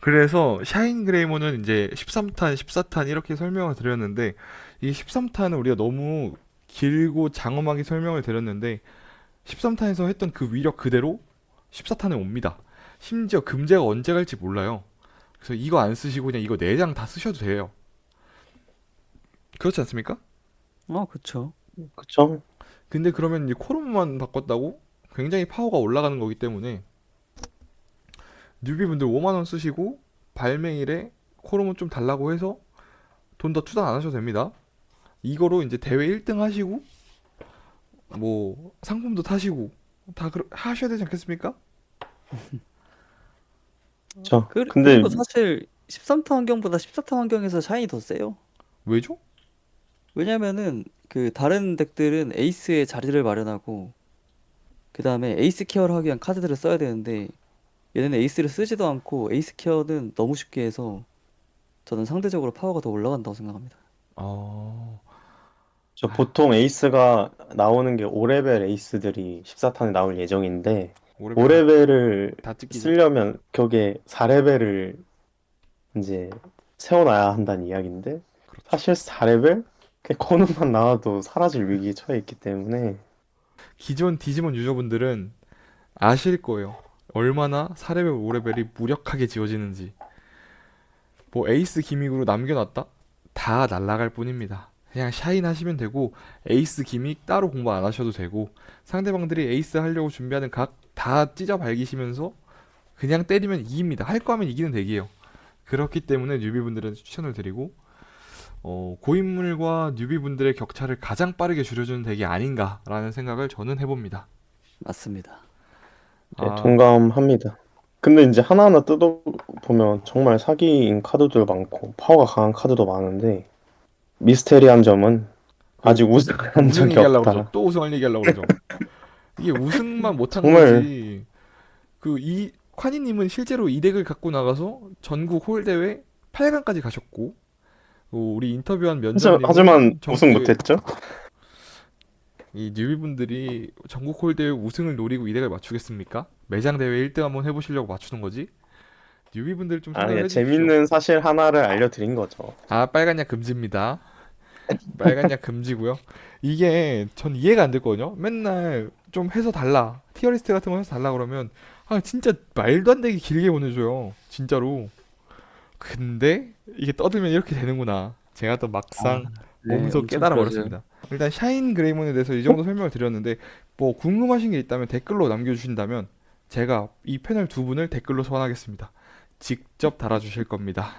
그래서 샤인 그레이몬은 이제 13탄, 14탄 이렇게 설명을 드렸는데 이 13탄은 우리가 너무 길고 장엄하게 설명을 드렸는데 13탄에서 했던 그 위력 그대로 14탄에 옵니다. 심지어 금제가 언제 갈지 몰라요. 그래서 이거 안 쓰시고 그냥 이거 4장 다 쓰셔도 돼요. 그렇지 않습니까? 그쵸. 그쵸? 근데 그러면 이제 코로모만 바꿨다고 굉장히 파워가 올라가는 거기 때문에 뉴비분들 5만 원 쓰시고 발매일에 코로모 좀 달라고 해서 돈 더 투자 안 하셔도 됩니다. 이거로 이제 대회 1등 하시고 뭐 상품도 타시고 다 하셔야 되지 않겠습니까? 그쵸. 근데 그리고 사실 13탄 환경보다 14탄 환경에서 샤인이 더 세요. 왜죠? 왜냐면은 그 다른 덱들은 에이스의 자리를 마련하고 그 다음에 에이스 케어를 하기 위한 카드들을 써야 되는데 얘네는 에이스를 쓰지도 않고 에이스 케어는 너무 쉽게 해서 저는 상대적으로 파워가 더 올라간다고 생각합니다. 어... 저 보통 에이스가 나오는 게 5레벨 에이스들이 14탄에 나올 예정인데 오래 5레벨을 다 찍기죠. 쓰려면 격에 4레벨을 이제 세워놔야 한다는 이야기인데 그렇죠. 사실 4레벨? 그냥 코너만 나와도 사라질 위기에 처해 있기 때문에 기존 디지몬 유저분들은 아실 거예요. 얼마나 4레벨, 5레벨이 무력하게 지워지는지. 뭐 에이스 기믹으로 남겨놨다? 다 날아갈 뿐입니다. 그냥 샤인 하시면 되고 에이스 기믹 따로 공부 안 하셔도 되고 상대방들이 에이스 하려고 준비하는 각 다 찢어 발기시면서 그냥 때리면 이깁니다. 할 거 하면 이기는 덱이에요. 그렇기 때문에 뉴비분들은 추천을 드리고 고인물과 뉴비분들의 격차를 가장 빠르게 줄여주는 덱이 아닌가라는 생각을 저는 해봅니다. 맞습니다. 네, 아, 동감합니다. 근데 이제 하나하나 뜯어보면 정말 사기인 카드도 많고 파워가 강한 카드도 많은데 미스테리한 점은 아직 우승한 우승 적이 얘기하려고 없다. 그러죠. 또 우승할 얘기하려고 그러죠. 이게 우승만 못한 정말 거지. 이 콰니님은 실제로 이 덱을 갖고 나가서 전국 홀 대회 8강까지 가셨고 우리 인터뷰한 하지만 면접님은 우승 못했죠? 이 뉴비분들이 전국 홀대회 우승을 노리고 이력을 맞추겠습니까? 매장 대회 1등 한번 해보시려고 맞추는 거지? 뉴비분들 좀 아, 생각을 그냥 해주십시오. 재밌는 사실 하나를 알려드린 거죠. 아, 빨간 약 금지입니다. 빨간 약 금지고요. 이게 전 이해가 안 됐거든요. 맨날 좀 해서 달라. 티어리스트 같은 거 해서 달라 그러면 아 진짜 말도 안 되게 길게 보내줘요. 진짜로. 근데 이게 떠들면 이렇게 되는구나. 제가 또 아, 막상 네, 몸소 엄청 깨달아 그러죠. 버렸습니다. 일단 샤인 그레이몬에 대해서 이 정도 설명을 드렸는데 뭐 궁금하신 게 있다면 댓글로 남겨주신다면 제가 이 패널 두 분을 댓글로 소환하겠습니다. 직접 달아주실 겁니다.